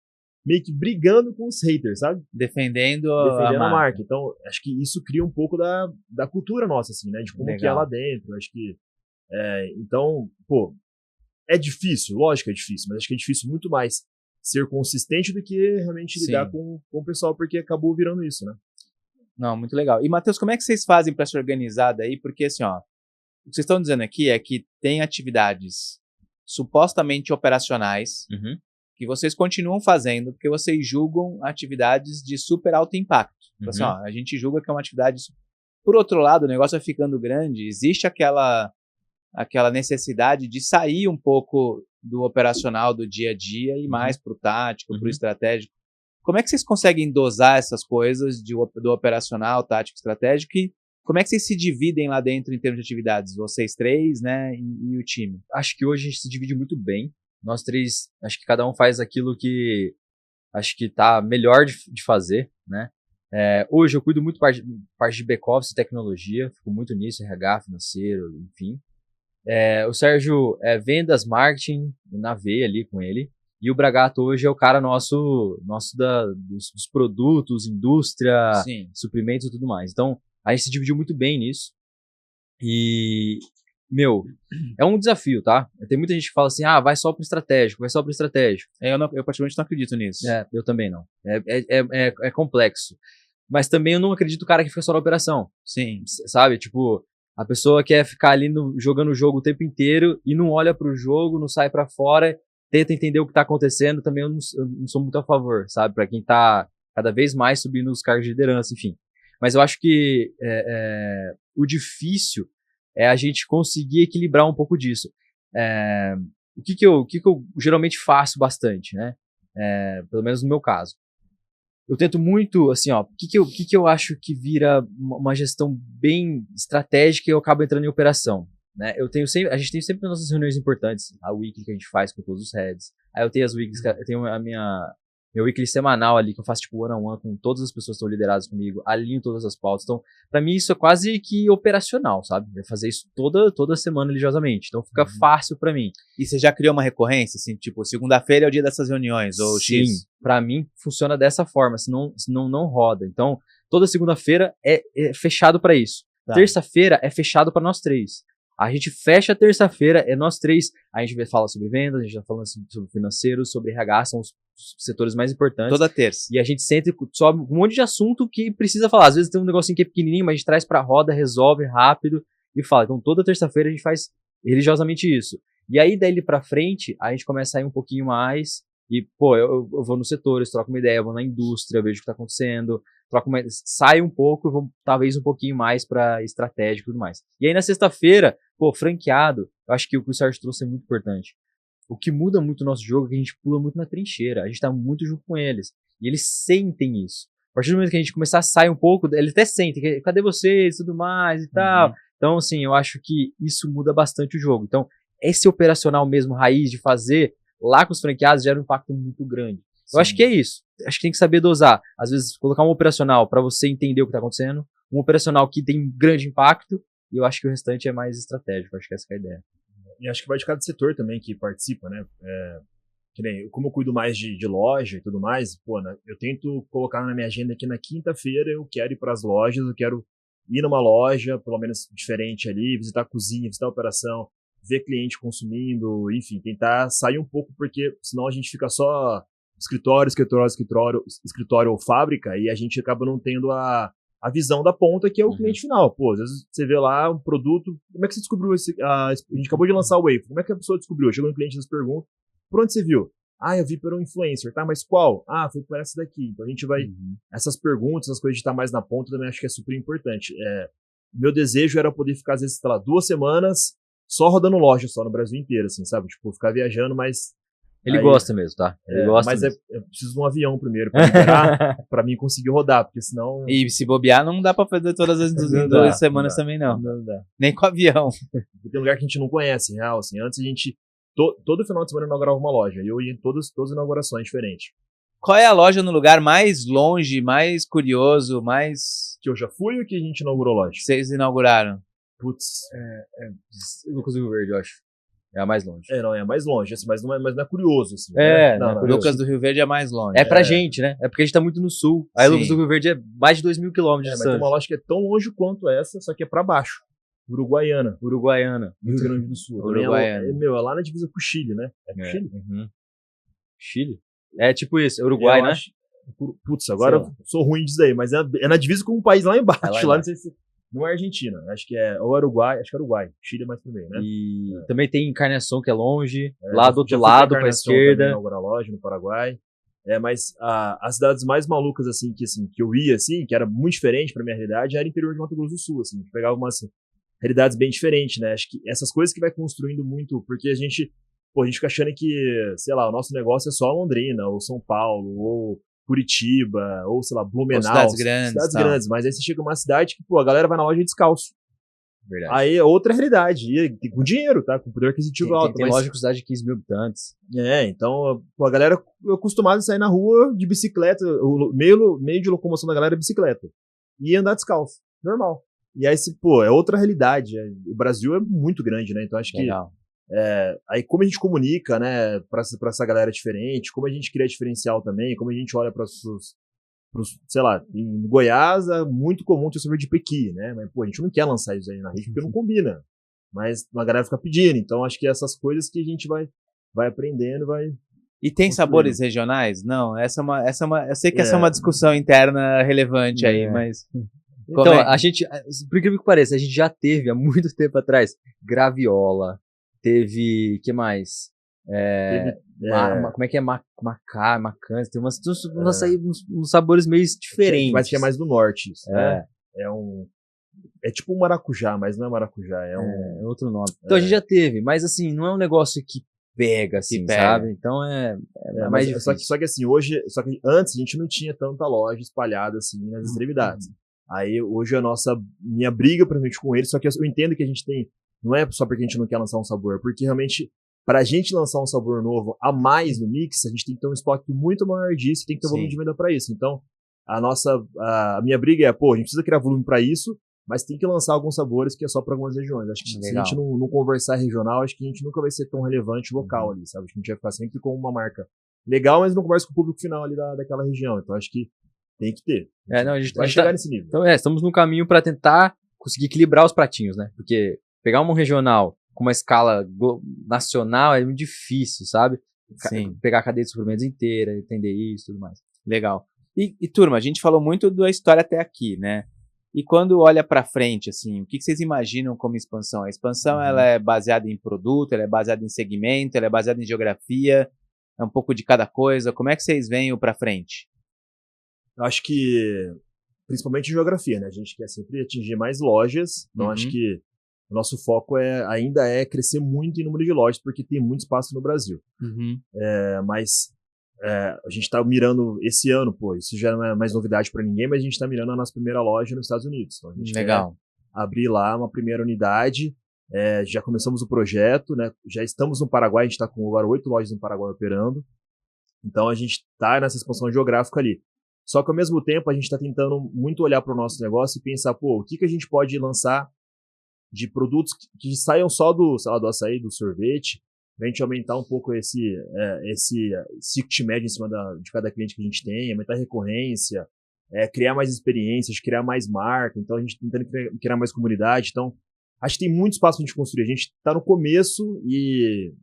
meio que brigando com os haters, sabe? Defendendo a marca. Então, acho que isso cria um pouco da cultura nossa, assim, né? De como que é lá dentro. Acho que, então, pô, é difícil, lógico que é difícil, mas acho que é difícil muito mais ser consistente do que realmente lidar com o pessoal, porque acabou virando isso, né? Não, muito legal. E, Matheus, como é que vocês fazem para se organizar daí? Porque, assim, ó, o que vocês estão dizendo aqui é que tem atividades supostamente operacionais que vocês continuam fazendo porque vocês julgam atividades de super alto impacto. Então, assim, ó, a gente julga que é uma atividade... Por outro lado, o negócio vai ficando grande, existe aquela necessidade de sair um pouco do operacional do dia a dia e mais para o tático, para o estratégico. Como é que vocês conseguem dosar essas coisas do operacional, tático, estratégico e como é que vocês se dividem lá dentro em termos de atividades? Vocês três, né, e o time? Acho que hoje a gente se divide muito bem. Nós três, acho que cada um faz aquilo que acho que tá melhor de fazer, né? Hoje eu cuido muito parte de back-office e tecnologia, fico muito nisso, RH, financeiro, enfim. O Sérgio vendas, marketing, na veia ali com ele. E o Bragato hoje é o cara nosso dos produtos, indústria, Sim. suprimentos e tudo mais. Então, a gente se dividiu muito bem nisso. E, é um desafio, tá? Tem muita gente que fala assim, vai só pro estratégico, vai só pro estratégico. Eu praticamente não acredito nisso. Eu também não. É complexo. Mas também eu não acredito no cara que fica só na operação. Sim. Sabe? Tipo, a pessoa quer ficar ali jogando o jogo o tempo inteiro e não olha pro jogo, não sai pra fora, tenta entender o que tá acontecendo. Também eu não sou muito a favor, sabe? Pra quem tá cada vez mais subindo os cargos de liderança, enfim. Mas eu acho que o difícil é a gente conseguir equilibrar um pouco disso. O que eu geralmente faço bastante, né? Pelo menos no meu caso. Eu tento muito, assim, ó, o que eu acho que vira uma gestão bem estratégica e eu acabo entrando em operação, né? A gente tem sempre nossas reuniões importantes, a weekly que a gente faz com todos os heads. Aí eu tenho as weeklies, eu tenho meu weekly semanal ali, que eu faço tipo one-on-one com todas as pessoas que estão lideradas comigo, alinho todas as pautas. Então, pra mim isso é quase que operacional, sabe? É fazer isso toda semana religiosamente. Então fica fácil pra mim. E você já criou uma recorrência, assim, tipo, segunda-feira é o dia dessas reuniões, ou Sim, X? pra mim funciona dessa forma, senão não roda. Então, toda segunda-feira é fechado pra isso. Tá. Terça-feira é fechado pra nós três. A gente fecha a terça-feira, nós três, a gente fala sobre vendas, a gente tá falando sobre financeiro, sobre RH, são os setores mais importantes. Toda terça. E a gente senta e sobe um monte de assunto que precisa falar. Às vezes tem um negocinho que é pequenininho, mas a gente traz pra roda, resolve rápido e fala. Então toda terça-feira a gente faz religiosamente isso. E aí, daí pra frente, a gente começa a ir um pouquinho mais e, pô, eu vou nos setores, troco uma ideia, eu vou na indústria, vejo o que tá acontecendo, saio um pouco e vou talvez um pouquinho mais pra estratégico e tudo mais. E aí, na sexta-feira, pô, franqueado, eu acho que o que o Sérgio trouxe é muito importante. O que muda muito o nosso jogo é que a gente pula muito na trincheira, a gente tá muito junto com eles, e eles sentem isso. A partir do momento que a gente começar a sair um pouco, eles até sentem, cadê vocês, tudo mais e tal. Então, assim, eu acho que isso muda bastante o jogo. Então, esse operacional mesmo, raiz de fazer, lá com os franqueados, gera um impacto muito grande. Eu acho que é isso. Acho que tem que saber dosar. Às vezes, colocar um operacional para você entender o que está acontecendo, um operacional que tem grande impacto, e eu acho que o restante é mais estratégico. Acho que essa é a ideia. E acho que vai de cada setor também que participa, né? Que nem, como eu cuido mais de loja e tudo mais, pô, né, eu tento colocar na minha agenda que na quinta-feira eu quero ir para as lojas, eu quero ir numa loja, pelo menos diferente ali, visitar a cozinha, visitar a operação, ver cliente consumindo, enfim, tentar sair um pouco, porque senão a gente fica só escritório ou fábrica, e a gente acaba não tendo a visão da ponta, que é o cliente final. Pô, às vezes você vê lá um produto, como é que você descobriu a gente acabou de lançar o Wave, como é que a pessoa descobriu? Chegou no cliente e nos pergunta, por onde você viu? Ah, eu vi por um influencer, tá? Mas qual? Ah, foi por essa daqui. Então a gente vai... Essas perguntas, essas coisas de estar mais na ponta, também acho que é super importante. Meu desejo era poder ficar, às vezes, sei lá, 2 semanas só rodando loja, só no Brasil inteiro, assim, sabe? Tipo, ficar viajando, mas... Ele gosta mesmo, tá? Ele gosta mas mesmo. eu preciso de um avião primeiro pra liberar, pra mim conseguir rodar, porque senão... E se bobear, não dá pra fazer todas as 2 semanas também, não. Não dá. Nem com avião. Porque tem lugar que a gente não conhece, real, assim. Antes a gente... Todo final de semana eu inaugurava uma loja. E eu ia em todas as inaugurações diferentes. Qual é a loja no lugar mais longe, mais curioso, mais... Que eu já fui ou que a gente inaugurou loja? Vocês inauguraram? Putz. Lucas do Rio Verde, eu acho. É a mais longe. Não, é mais longe, assim, mas não é curioso, assim. Não, Lucas do Rio Verde é mais longe. É pra gente, né? É porque a gente tá muito no sul. Aí Sim. Lucas do Rio Verde é mais de 2.000 quilômetros de mas tem distância. uma loja que é tão longe quanto essa, só que é pra baixo. Uruguaiana. Rio Grande do Sul. Uruguaiana. É lá na divisa com o Chile, né? É com o Chile? Chile? É tipo isso, Uruguai, né? Putz, agora eu sou ruim disso aí, mas é na divisa com um país lá embaixo. Lá não sei se... Não é Argentina, acho que é ou Uruguai, acho que é Uruguai. Chile é mais pro meio, né? E também tem Encarnação, que é longe, lá do outro lado, pra esquerda. Inaugurar loja no Paraguai. Mas as cidades mais malucas, assim, que eu ia, assim, que era muito diferente pra minha realidade, era interior de Mato Grosso do Sul, assim. Pegava umas realidades bem diferentes, né? Acho que essas coisas que vai construindo muito, porque a gente fica achando que, sei lá, o nosso negócio é só Londrina, ou São Paulo, ou Curitiba, ou, sei lá, Blumenau. Cidades grandes. Mas aí você chega numa cidade que, a galera vai na loja descalço. Verdade. Aí é outra realidade. E com dinheiro, tá? Com poder aquisitivo alto. Tem loja com cidade de 15 mil habitantes. Então, a galera é acostumada a sair na rua de bicicleta. O meio de locomoção da galera é bicicleta. E andar descalço. Normal. E aí, é outra realidade. O Brasil é muito grande, né? Então, acho que... aí como a gente comunica, né, pra essa galera diferente, como a gente cria diferencial também, como a gente olha para sei lá, em Goiás é muito comum ter sorvete de pequi, né, mas a gente não quer lançar isso aí na rede porque não combina, mas a galera fica pedindo, então acho que essas coisas que a gente vai aprendendo, E tem sabores regionais? Não, essa é uma, eu sei que essa é uma discussão interna relevante aí, mas... Então, a gente, por incrível que pareça, a gente já teve há muito tempo atrás, teve, que mais? Como é que é? Macãs, tem uns sabores meio diferentes. Mas que é mais do norte isso, né? É tipo um maracujá, mas não é maracujá, é outro nome. Então a gente já teve, mas assim, não é um negócio que pega, assim, sabe? Então é mais difícil. Só que assim, antes a gente não tinha tanta loja espalhada assim nas extremidades. Aí hoje minha briga principalmente com eles, só que eu entendo que a gente tem, não é só porque a gente não quer lançar um sabor, porque realmente, pra gente lançar um sabor novo a mais no mix, a gente tem que ter um estoque muito maior disso, tem que ter volume de venda pra isso. Então, a minha briga a gente precisa criar volume pra isso, mas tem que lançar alguns sabores que é só pra algumas regiões. Acho que se a gente não conversar regional, acho que a gente nunca vai ser tão relevante local ali, sabe? Acho que a gente vai ficar sempre com uma marca legal, mas não conversa com o público final ali daquela região. Então, acho que tem que ter. A gente vai chegar nesse nível. Então, estamos no caminho pra tentar conseguir equilibrar os pratinhos, né? Porque pegar um regional com uma escala nacional é muito difícil, sabe? Sim. Pegar a cadeia de suprimentos inteira, entender isso e tudo mais. Legal. E turma, a gente falou muito da história até aqui, né? E quando olha para frente, assim, o que vocês imaginam como expansão? A expansão ela é baseada em produto, ela é baseada em segmento, ela é baseada em geografia, é um pouco de cada coisa. Como é que vocês veem o para frente? Eu acho que, principalmente em geografia, né? A gente quer sempre atingir mais lojas, então acho que o nosso foco ainda é crescer muito em número de lojas, porque tem muito espaço no Brasil. Mas a gente está mirando esse ano, isso já não é mais novidade para ninguém, mas a gente está mirando a nossa primeira loja nos Estados Unidos. Então a gente quer abrir lá uma primeira unidade. Já começamos o projeto, né? Já estamos no Paraguai, a gente está com agora 8 lojas no Paraguai operando. Então a gente está nessa expansão geográfica ali. Só que ao mesmo tempo a gente está tentando muito olhar para o nosso negócio e pensar, o que a gente pode lançar de produtos que saiam só do açaí, do sorvete, pra gente aumentar um pouco esse ticket médio em cima de cada cliente que a gente tem, aumentar a recorrência, criar mais experiências, criar mais marca. Então a gente tentando criar mais comunidade. Então acho que tem muito espaço pra gente construir. A gente tá no começo e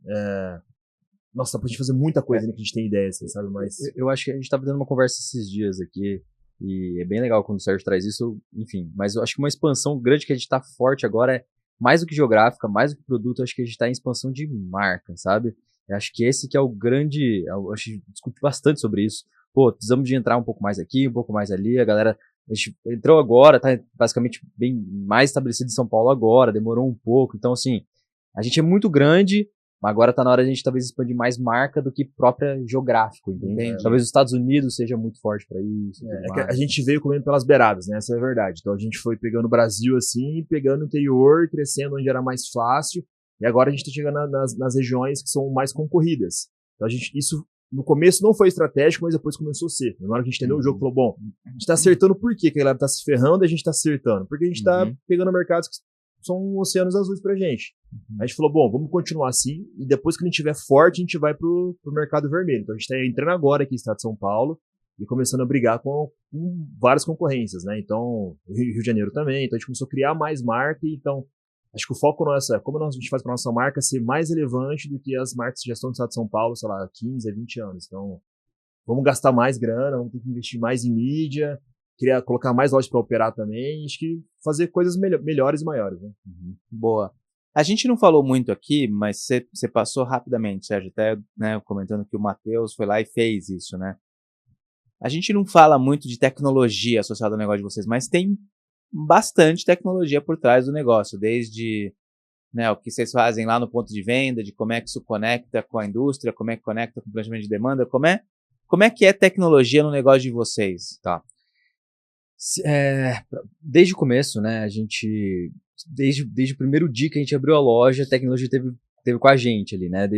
nossa, dá pra gente fazer muita coisa, né, que a gente tem ideia, assim, sabe? Mas eu acho que a gente tava tendo uma conversa esses dias aqui, e é bem legal quando o Sérgio traz isso, enfim. Mas eu acho que uma expansão grande que a gente tá forte agora é mais do que geográfica, mais do que produto, eu acho que a gente tá em expansão de marca, sabe? Eu acho que esse que é o grande, eu acho que a gente discute bastante sobre isso. Precisamos de entrar um pouco mais aqui, um pouco mais ali, a gente entrou agora, tá basicamente bem mais estabelecido em São Paulo agora, demorou um pouco, então assim, a gente é muito grande, mas agora tá na hora de a gente talvez expandir mais marca do que própria geográfico, entende? Talvez os Estados Unidos seja muito forte para isso. Que a gente veio comendo pelas beiradas, né? Essa é a verdade. Então a gente foi pegando o Brasil assim, pegando o interior, crescendo onde era mais fácil, e agora a gente tá chegando nas regiões que são mais concorridas. Então isso no começo não foi estratégico, mas depois começou a ser. Na hora que a gente entendeu o jogo, falou, a gente tá acertando por quê? Que a galera tá se ferrando e a gente tá acertando. Porque a gente tá pegando mercados que são oceanos azuis pra gente. A gente falou, vamos continuar assim, e depois que a gente estiver forte, a gente vai pro mercado vermelho. Então a gente tá entrando agora aqui no estado de São Paulo e começando a brigar com várias concorrências, né? Então, Rio de Janeiro também. Então a gente começou a criar mais marca, então acho que o foco nosso é como a gente faz pra nossa marca ser mais relevante do que as marcas que já estão no estado de São Paulo, sei lá, 15 a 20 anos. Então, vamos gastar mais grana, vamos ter que investir mais em mídia, colocar mais lojas para operar também, acho que fazer coisas melhores e maiores, né? Boa. A gente não falou muito aqui, mas você passou rapidamente, Sérgio, até, né, comentando que o Matheus foi lá e fez isso, né? A gente não fala muito de tecnologia associada ao negócio de vocês, mas tem bastante tecnologia por trás do negócio, desde, né, o que vocês fazem lá no ponto de venda, de como é que isso conecta com a indústria, como é que conecta com o planejamento de demanda, como é que é tecnologia no negócio de vocês? Tá. Desde o começo, né, a gente, desde o primeiro dia que a gente abriu a loja, a tecnologia teve com a gente ali, né,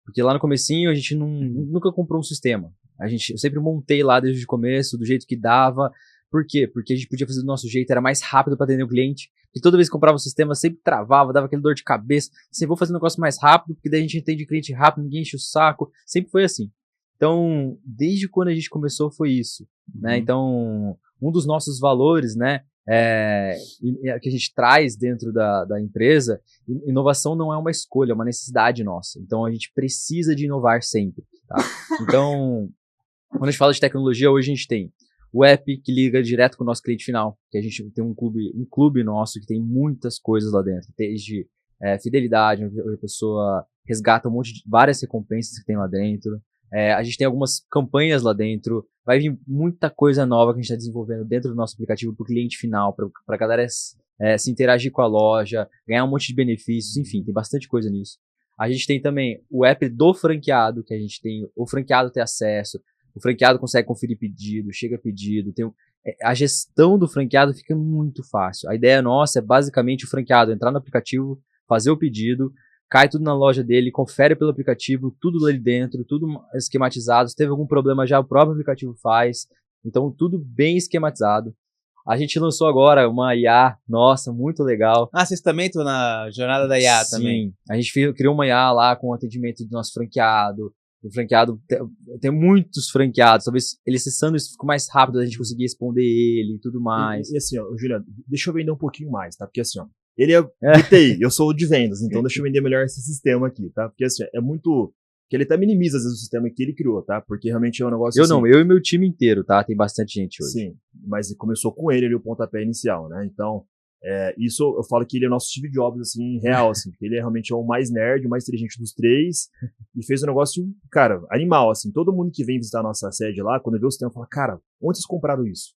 porque lá no comecinho a gente nunca comprou um sistema, eu sempre montei lá desde o começo, do jeito que dava. Por quê? Porque a gente podia fazer do nosso jeito, era mais rápido para atender o cliente, e toda vez que comprava um sistema sempre travava, dava aquele dor de cabeça, vou fazer um negócio mais rápido, porque daí a gente atende cliente rápido, ninguém enche o saco, sempre foi assim. Então, desde quando a gente começou foi isso, né, então um dos nossos valores, né, que a gente traz dentro da empresa, inovação não é uma escolha, é uma necessidade nossa. Então a gente precisa de inovar sempre, tá? Então, quando a gente fala de tecnologia, hoje a gente tem o app que liga direto com o nosso cliente final, que a gente tem um clube nosso que tem muitas coisas lá dentro, desde fidelidade, onde a pessoa resgata várias recompensas que tem lá dentro. A gente tem algumas campanhas lá dentro, vai vir muita coisa nova que a gente está desenvolvendo dentro do nosso aplicativo para o cliente final, para a galera se interagir com a loja, ganhar um monte de benefícios, enfim, tem bastante coisa nisso. A gente tem também o app do franqueado, que a gente tem o franqueado ter acesso, o franqueado consegue conferir pedido, chega pedido, a gestão do franqueado fica muito fácil. A ideia nossa é basicamente o franqueado entrar no aplicativo, fazer o pedido, cai tudo na loja dele, confere pelo aplicativo, tudo ali dentro, tudo esquematizado. Se teve algum problema já, o próprio aplicativo faz. Então, tudo bem esquematizado. A gente lançou agora uma IA, nossa, muito legal. Vocês também estão na jornada da IA também? Sim, a gente criou uma IA lá com o atendimento do nosso franqueado. O franqueado, tem muitos franqueados, talvez ele acessando isso ficou mais rápido, a gente conseguir responder ele e tudo mais. E assim, ó, Juliano, deixa eu vender um pouquinho mais, tá? Porque assim, ó, ele é de TI, eu sou de vendas, então deixa eu vender melhor esse sistema aqui, tá? Porque assim, é muito... que ele até minimiza, às vezes, o sistema que ele criou, tá? Porque realmente é um negócio eu e meu time inteiro, tá? Tem bastante gente hoje. Sim. mas começou com ele ali o pontapé inicial, né? Então, isso eu falo que ele é o nosso Steve Jobs, assim, real, assim, porque ele realmente é o mais nerd, o mais inteligente dos três, e fez um negócio, cara, animal, assim. Todo mundo que vem visitar a nossa sede lá, quando vê o sistema, fala, cara, onde vocês compraram isso?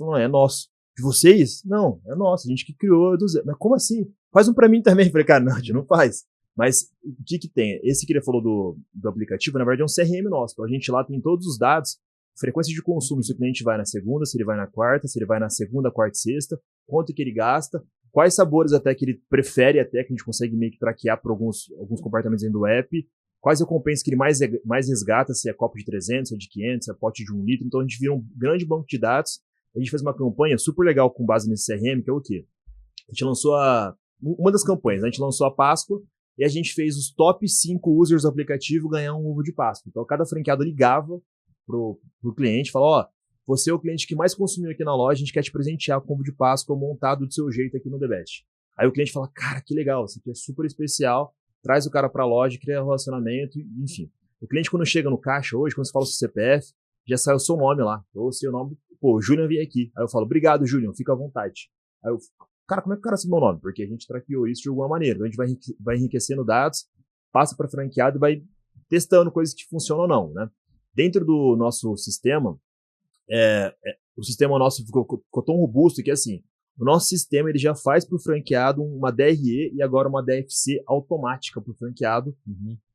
Não, é nosso. De vocês? Não, é nosso, a gente que criou do zero. Mas como assim? Faz um pra mim também. Eu falei, cara, não, a gente não faz. Mas o que tem? Esse que ele falou do aplicativo, na verdade, é um CRM nosso. Então a gente lá tem todos os dados, frequência de consumo, se o cliente vai na segunda, se ele vai na quarta, se ele vai na segunda, quarta e sexta, quanto que ele gasta, quais sabores até que ele prefere, até que a gente consegue meio que traquear por alguns comportamentos dentro do app, quais recompensas que ele mais resgata, se é copo de 300, se é de 500, se é pote de 1 litro. Então a gente vira um grande banco de dados. A gente fez uma campanha super legal com base nesse CRM, que é o quê? A gente lançou uma das campanhas, a gente lançou a Páscoa e a gente fez os top 5 users do aplicativo ganhar um ovo de Páscoa. Então cada franqueado ligava pro cliente e falava, você é o cliente que mais consumiu aqui na loja, a gente quer te presentear com ovo de Páscoa montado do seu jeito aqui no The Best. Aí o cliente fala, cara, que legal, isso aqui é super especial, traz o cara pra loja, cria um relacionamento, enfim. O cliente quando chega no caixa hoje, quando você fala o seu CPF, já sai o seu nome lá, ou o seu nome. Pô, o Julian veio aqui. Aí eu falo, obrigado, Julian, fica à vontade. Aí eu, cara, como é que o cara sabe meu nome? Porque a gente traqueou isso de alguma maneira. Então a gente vai enriquecendo dados, passa para franqueado e vai testando coisas que funcionam ou não, né? Dentro do nosso sistema, o sistema nosso ficou tão robusto que, assim, o nosso sistema ele já faz para o franqueado uma DRE e agora uma DFC automática para o franqueado,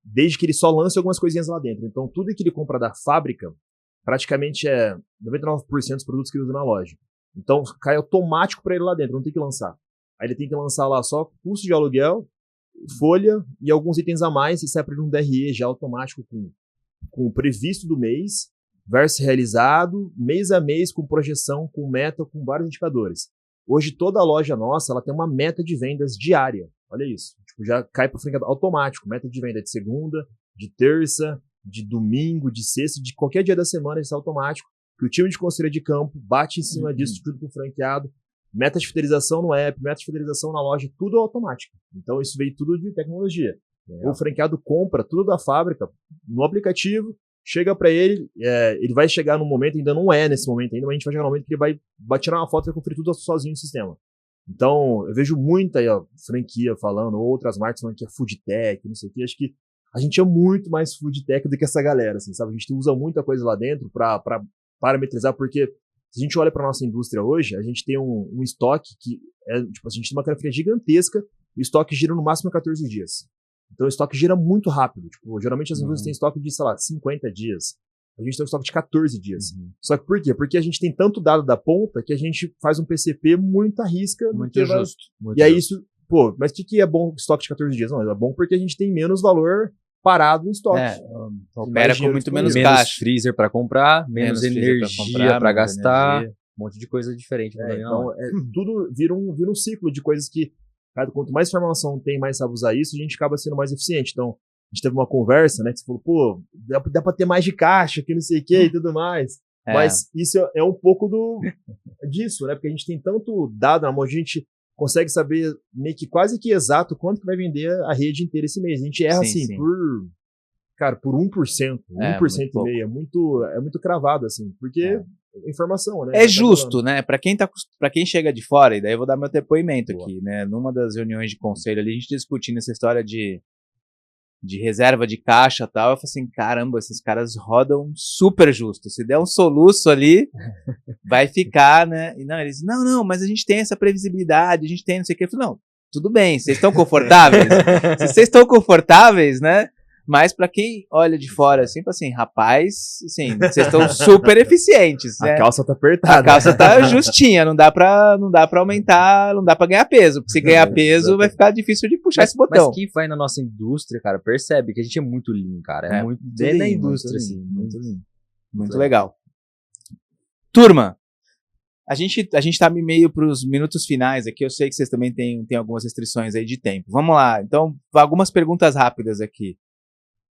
desde que ele só lance algumas coisinhas lá dentro. Então, tudo que ele compra da fábrica, praticamente 99% dos produtos que ele usa na loja. Então, cai automático para ele lá dentro, não tem que lançar. Aí ele tem que lançar lá só custo de aluguel, folha e alguns itens a mais, e sai para ele um DRE já automático com o previsto do mês, versus realizado, mês a mês, com projeção, com meta, com vários indicadores. Hoje, toda a loja nossa ela tem uma meta de vendas diária. Olha isso. Tipo, já cai para o franqueado automático. Meta de venda de segunda, de terça, de domingo, de sexta, de qualquer dia da semana, isso é automático, que o time de conselho de campo bate em cima disso, tudo com o franqueado, meta de fidelização no app, meta de fidelização na loja, tudo automático. Então isso veio tudo de tecnologia. O franqueado compra tudo da fábrica no aplicativo, chega para ele, ele vai chegar num momento, ainda não é nesse momento ainda, mas a gente vai chegar num momento que ele vai tirar uma foto e vai conferir tudo sozinho no sistema. Então, eu vejo muita aí, franquia falando, outras marcas falando que é food tech, não sei o que, acho que a gente é muito mais food tech do que essa galera, assim, sabe? A gente usa muita coisa lá dentro para parametrizar, porque se a gente olha para nossa indústria hoje, a gente tem um estoque que tipo, a gente tem uma carteira gigantesca, e o estoque gira no máximo 14 dias. Então o estoque gira muito rápido. Tipo, geralmente as indústrias têm estoque de, sei lá, 50 dias. A gente tem um estoque de 14 dias. Só que por quê? Porque a gente tem tanto dado da ponta que a gente faz um PCP muito à risca. Muito justo. E aí isso, pô, mas o que é bom estoque de 14 dias? Não, é bom porque a gente tem menos valor parado em estoque. Opera com muito menos menos caixa. Freezer para comprar, menos energia para gastar, energia. um monte de coisa diferente. Então, tudo vira um ciclo de coisas que, cara, quanto mais informação tem, mais sabe usar isso, a gente acaba sendo mais eficiente. Então, a gente teve uma conversa, né, que você falou, pô, dá pra ter mais de caixa, que não sei o que e tudo mais. Mas isso é um pouco disso, né, porque a gente tem tanto dado na mão, a gente consegue saber meio que quase que exato quanto que vai vender a rede inteira esse mês. A gente erra sim. por 1%, 1% e meio. É muito cravado, assim, porque informação, né? É justo, né? Para quem chega de fora, e daí eu vou dar meu depoimento aqui, né? Numa das reuniões de conselho ali, a gente discutindo essa história de reserva de caixa e tal, eu falei assim, caramba, esses caras rodam super justo. Se der um soluço ali, vai ficar, né? E não, eles, não, mas a gente tem essa previsibilidade, a gente tem não sei o que. Eu falei, não, tudo bem, vocês estão confortáveis? Se vocês estão confortáveis, né? Mas pra quem olha de fora, assim, assim, rapaz, assim, vocês estão super eficientes, né? A calça tá apertada. A calça tá justinha, não dá pra aumentar, não dá pra ganhar peso. Porque se ganhar peso, vai ficar difícil de puxar esse botão. Mas quem vai na nossa indústria, cara, percebe que a gente é muito lean, cara. É muito lean, na indústria, muito lean, assim. Muito lean. Muito legal. Turma, a gente tá meio pros minutos finais aqui. Eu sei que vocês também têm algumas restrições aí de tempo. Vamos lá. Então, algumas perguntas rápidas aqui.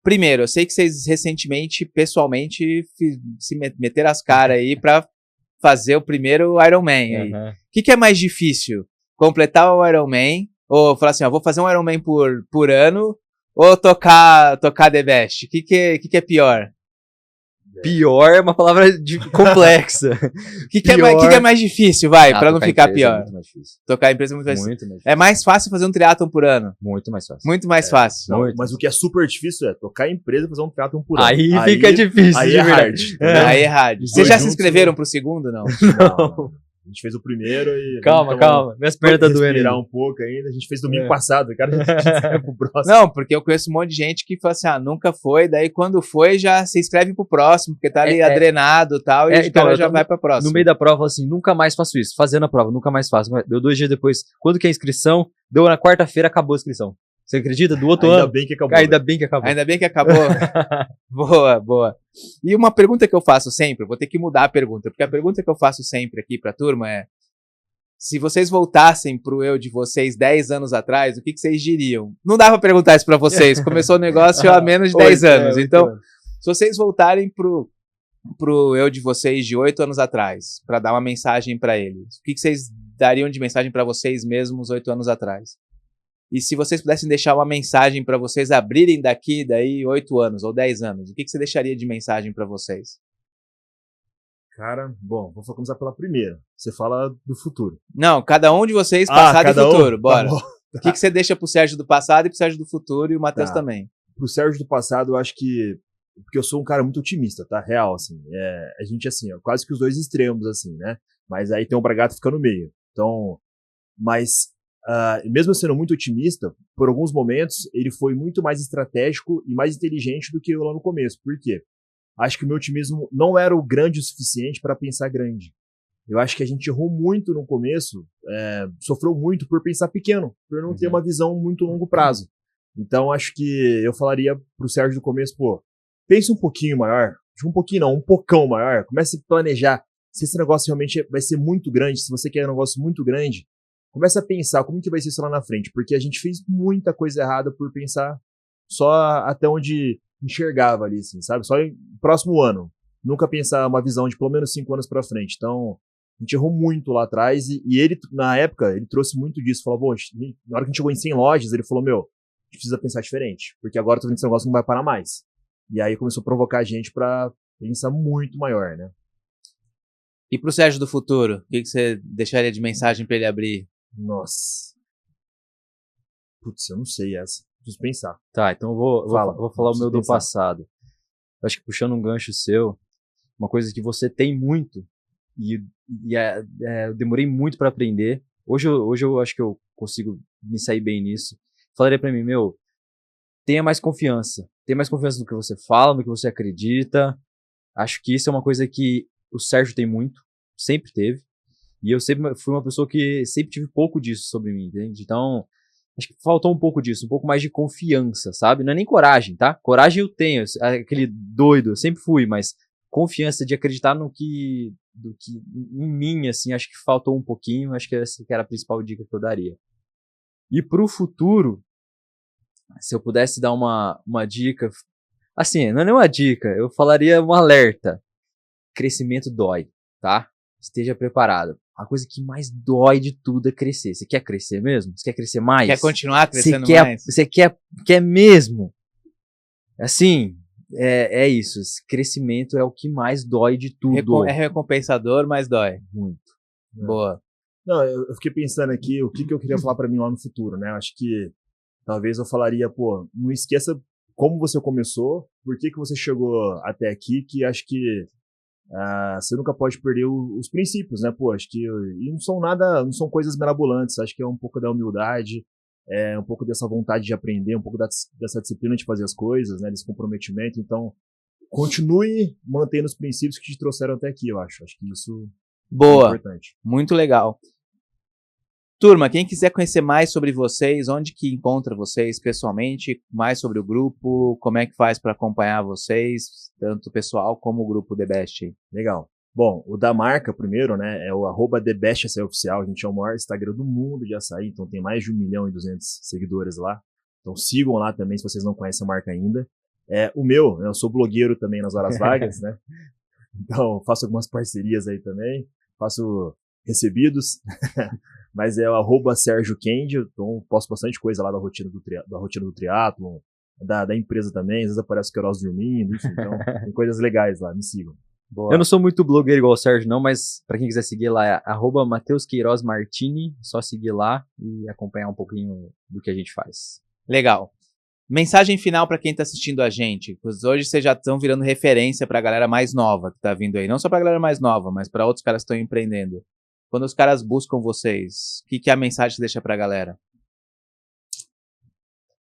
Primeiro, eu sei que vocês recentemente, pessoalmente, se meteram as caras aí pra fazer o primeiro Iron Man. O que é mais difícil? Completar o Iron Man? Ou falar assim, ó, vou fazer um Iron Man por ano? Ou tocar The Best? O que é pior? Pior é uma palavra complexa. O que é mais difícil, pra não ficar pior? É muito mais difícil. Tocar a empresa é muito mais Muito difícil. mais difícil. É mais fácil fazer um triatlon por ano. Muito mais fácil. Muito mais fácil. Não, Muito. mas o que é super difícil é tocar a empresa e fazer um triatlon por ano. Aí fica difícil. Aí de é verdade. hard. Aí é hard. Os Vocês dois já se juntos, inscreveram pro segundo, não? Não. A gente fez o primeiro e... Calma. Minhas pernas tá doendo. Respirar um pouco ainda. A gente fez domingo É. passado. Cara, a gente inscreve pro próximo. Não, porque eu conheço um monte de gente que fala assim, nunca foi, daí quando foi já se inscreve pro próximo, porque tá ali adrenado e tal, e o então, cara eu já tô vai pra próxima. No meio da prova, assim, nunca mais faço isso. Fazendo a prova, nunca mais faço. Deu 2 dias depois. Quando que é a inscrição? Deu na quarta-feira, acabou a inscrição. Você acredita? Do outro Ainda ano. bem que acabou. Ainda bem que acabou. Ainda bem que acabou. Boa. E uma pergunta que eu faço sempre, vou ter que mudar a pergunta, porque a pergunta que eu faço sempre aqui pra turma é: se vocês voltassem pro eu de vocês 10 anos atrás, o que vocês diriam? Não dá pra perguntar isso pra vocês, começou o negócio há menos de 10 anos. Então, se vocês voltarem pro eu de vocês de 8 anos atrás, pra dar uma mensagem pra eles, o que vocês dariam de mensagem pra vocês mesmos 8 anos atrás? E se vocês pudessem deixar uma mensagem pra vocês abrirem daí 8 anos ou 10 anos, o que você deixaria de mensagem pra vocês? Cara, bom, vou começar pela primeira. Você fala do futuro. Não, cada um de vocês, passado e futuro, bora. Tá O que você deixa pro Sérgio do passado e pro Sérgio do futuro e o Matheus também? Pro Sérgio do passado, eu acho que... Porque eu sou um cara muito otimista, tá? Real, assim. A gente, assim, quase que os dois extremos, assim, né? Mas aí tem o Bragato fica no meio. Então... Mas... mesmo sendo muito otimista, por alguns momentos ele foi muito mais estratégico e mais inteligente do que eu lá no começo. Por quê? Acho que o meu otimismo não era o grande o suficiente para pensar grande. Eu acho que a gente errou muito no começo, sofreu muito por pensar pequeno, por não ter uma visão muito longo prazo. Então acho que eu falaria pro Sérgio do começo, pensa um pouquinho maior, um pouquinho não, um pocão maior, comece a planejar. Se esse negócio realmente vai ser muito grande, se você quer um negócio muito grande, comece a pensar como que vai ser isso lá na frente, porque a gente fez muita coisa errada por pensar só até onde enxergava ali, assim, sabe? Só em próximo ano. Nunca pensar uma visão de pelo menos 5 anos pra frente. Então, a gente errou muito lá atrás e ele, na época, ele trouxe muito disso. Falou, na hora que a gente chegou em 100 lojas, ele falou, a gente precisa pensar diferente, porque agora tô vendo que esse negócio não vai parar mais. E aí começou a provocar a gente pra pensar muito maior, né? E pro Sérgio do futuro, o que você deixaria de mensagem pra ele abrir? Nossa. Putz, eu não sei essa. Preciso pensar. Tá, então eu vou falar o meu do pensar. passado. Eu acho que puxando um gancho seu, uma coisa que você tem muito, eu demorei muito pra aprender. Hoje eu acho que eu consigo me sair bem nisso. Falaria pra mim, tenha mais confiança. Tenha mais confiança no que você fala, no que você acredita. Acho que isso é uma coisa que o Sérgio tem muito, sempre teve. E eu sempre fui uma pessoa que sempre tive pouco disso sobre mim, entende? Então, acho que faltou um pouco disso, um pouco mais de confiança, sabe? Não é nem coragem, tá? Coragem eu tenho, aquele doido, eu sempre fui, mas confiança de acreditar em mim, assim, acho que faltou um pouquinho, acho que essa que era a principal dica que eu daria. E pro futuro, se eu pudesse dar uma dica, assim, não é nem uma dica, eu falaria um alerta. Crescimento dói, tá? Esteja preparado. A coisa que mais dói de tudo é crescer. Você quer crescer mesmo? Você quer crescer mais? Quer continuar crescendo mais? Você quer mesmo? Assim, é isso. Esse crescimento é o que mais dói de tudo. É recompensador, mas dói. Muito. Boa. Não, eu fiquei pensando aqui o que eu queria falar pra mim lá no futuro, né? Acho que talvez eu falaria, não esqueça como você começou, por que você chegou até aqui, que acho que você nunca pode perder os princípios, né? Acho que não são coisas mirabolantes, acho que é um pouco da humildade, um pouco dessa vontade de aprender, um pouco dessa disciplina de fazer as coisas, né? Desse comprometimento. Então, continue mantendo os princípios que te trouxeram até aqui, eu acho. Acho que isso é importante. Muito legal. Turma, quem quiser conhecer mais sobre vocês, onde que encontra vocês pessoalmente, mais sobre o grupo, como é que faz para acompanhar vocês, tanto o pessoal como o grupo The Best? Legal. Bom, o da marca primeiro, né, é o @TheBestAçaíOficial. A gente é o maior Instagram do mundo de açaí, então tem mais de 1.200.000 seguidores lá. Então sigam lá também se vocês não conhecem a marca ainda. O meu, eu sou blogueiro também nas horas vagas, né? Então faço algumas parcerias aí também, faço recebidos. Mas é o @SérgioKendio, então posto bastante coisa lá da rotina do triatlon, da empresa também, às vezes aparece o Queiroz dormindo, enfim, então tem coisas legais lá, me sigam. Boa. Eu não sou muito blogueiro igual o Sérgio não, mas pra quem quiser seguir lá é @MatheusQueirozMartini, só seguir lá e acompanhar um pouquinho do que a gente faz. Legal. Mensagem final pra quem tá assistindo a gente, pois hoje vocês já estão virando referência pra galera mais nova que tá vindo aí, não só pra galera mais nova, mas pra outros caras que estão empreendendo. Quando os caras buscam vocês, o que é a mensagem que você deixa pra galera?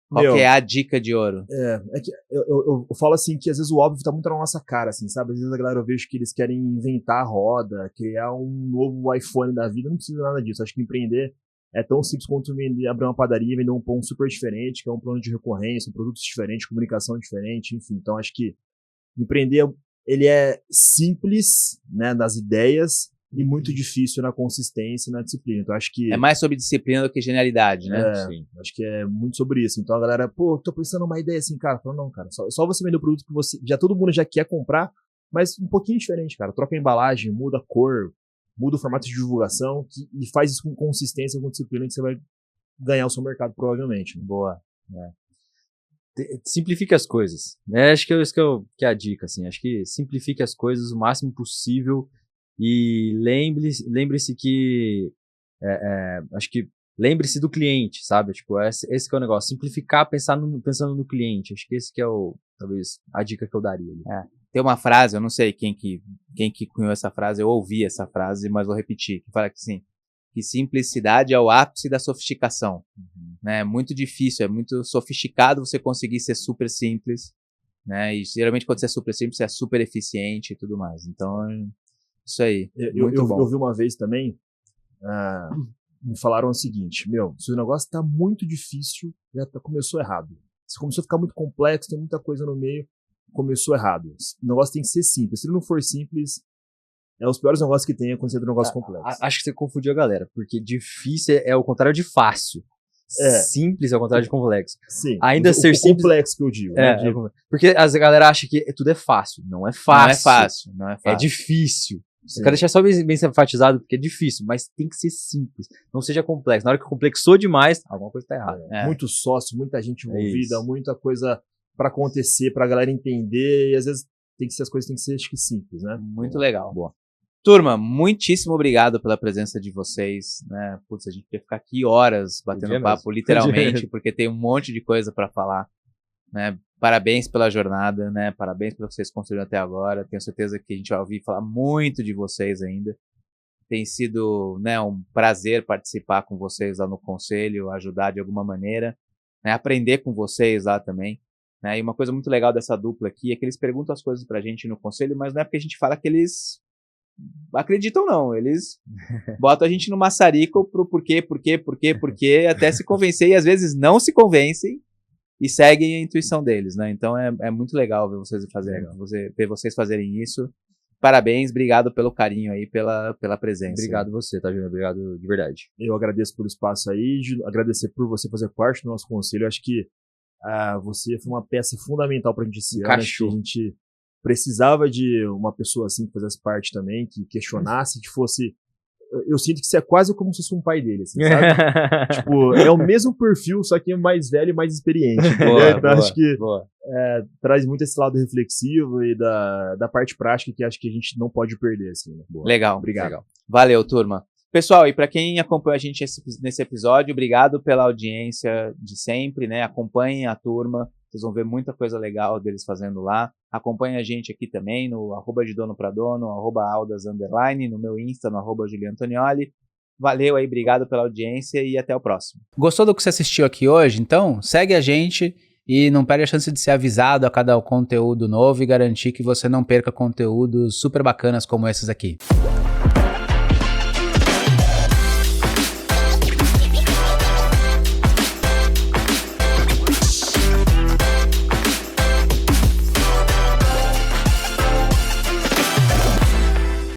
Qual que é a dica de ouro? É que eu falo assim que às vezes o óbvio tá muito na nossa cara, assim, sabe? Às vezes a galera eu vejo que eles querem inventar a roda, criar um novo iPhone da vida, não precisa nada disso. Acho que empreender é tão simples quanto abrir uma padaria, vender um pão super diferente, que é um plano de recorrência, produtos diferentes, comunicação diferente, enfim. Então acho que empreender, ele é simples, né, nas ideias, e muito difícil na consistência e na disciplina. Então acho que... É mais sobre disciplina do que genialidade, né? Sim. Acho que é muito sobre isso. Então a galera, tô pensando numa ideia assim, cara. Fala, não, cara, só você vender o produto que você... todo mundo já quer comprar, mas um pouquinho diferente, cara. Troca a embalagem, muda a cor, muda o formato de divulgação e faz isso com consistência, com disciplina, que você vai ganhar o seu mercado, provavelmente. Boa. Simplifique as coisas. Acho que isso que é a dica, assim. Acho que simplifique as coisas o máximo possível. E lembre-se que acho que lembre-se do cliente, sabe? Tipo, esse que é o negócio, simplificar pensando no cliente. Acho que esse que é talvez a dica que eu daria ali. Tem uma frase, eu não sei quem que cunhou essa frase, eu ouvi essa frase, mas vou repetir, que fala que sim, que simplicidade é o ápice da sofisticação. Né? É muito difícil, é muito sofisticado você conseguir ser super simples, né? E geralmente quando você é super simples, você é super eficiente e tudo mais. Então, isso aí, muito bom. Eu vi uma vez também, me falaram o seguinte, se o negócio tá muito difícil, já começou errado. Se começou a ficar muito complexo, tem muita coisa no meio, começou errado. O negócio tem que ser simples. Se ele não for simples, é os piores negócios que tem quando você tem um negócio complexo. Acho que você confundiu a galera, porque difícil é o contrário de fácil. Simples é o contrário de complexo. Sim. Ainda ser simples... complexo que eu digo. Porque a galera acha que tudo é fácil. Não é fácil. Não é fácil. É difícil. Sim. Eu quero deixar só bem enfatizado, porque é difícil, mas tem que ser simples. Não seja complexo. Na hora que complexou demais, alguma coisa tá errada. Muito sócio, muita gente envolvida, muita coisa pra acontecer, pra galera entender, e às vezes as coisas têm que ser, acho que, simples, né? Muito legal. Boa. Turma, muitíssimo obrigado pela presença de vocês, né? Putz, a gente ia ficar aqui horas batendo papo, literalmente, porque tem um monte de coisa pra falar, né? Parabéns pela jornada, né? Parabéns pelo que vocês construíram até agora. Tenho certeza que a gente vai ouvir falar muito de vocês ainda. Tem sido, né, um prazer participar com vocês lá no conselho, ajudar de alguma maneira, né? Aprender com vocês lá também. Né? E uma coisa muito legal dessa dupla aqui é que eles perguntam as coisas pra gente no conselho, mas não é porque a gente fala que eles acreditam, não. Eles botam a gente no maçarico pro porquê, até se convencer, e às vezes não se convencem e seguem a intuição deles, né? Então é muito legal ver vocês fazerem isso. Parabéns, obrigado pelo carinho aí, pela presença. Obrigado você, tá, Júnior? Obrigado de verdade. Eu agradeço pelo espaço aí, agradecer por você fazer parte do nosso conselho. Eu acho que você foi uma peça fundamental pra gente esse ano. Acho que a gente precisava de uma pessoa assim que fizesse parte também, que questionasse, que fosse... Eu sinto que você é quase como se fosse um pai dele, assim, sabe? Tipo, é o mesmo perfil, só que mais velho e mais experiente. Então acho que traz muito esse lado reflexivo e da parte prática que acho que a gente não pode perder, assim. Né? Legal. Obrigado. Legal. Valeu, turma. Pessoal, e para quem acompanha a gente nesse episódio, obrigado pela audiência de sempre, né? Acompanhem a turma, vocês vão ver muita coisa legal deles fazendo lá. Acompanhem a gente aqui também no @dedonopradono, @aldas_, no meu Insta, no @juliantonioli. Valeu aí, obrigado pela audiência e até o próximo. Gostou do que você assistiu aqui hoje? Então, segue a gente e não perde a chance de ser avisado a cada conteúdo novo e garantir que você não perca conteúdos super bacanas como esses aqui.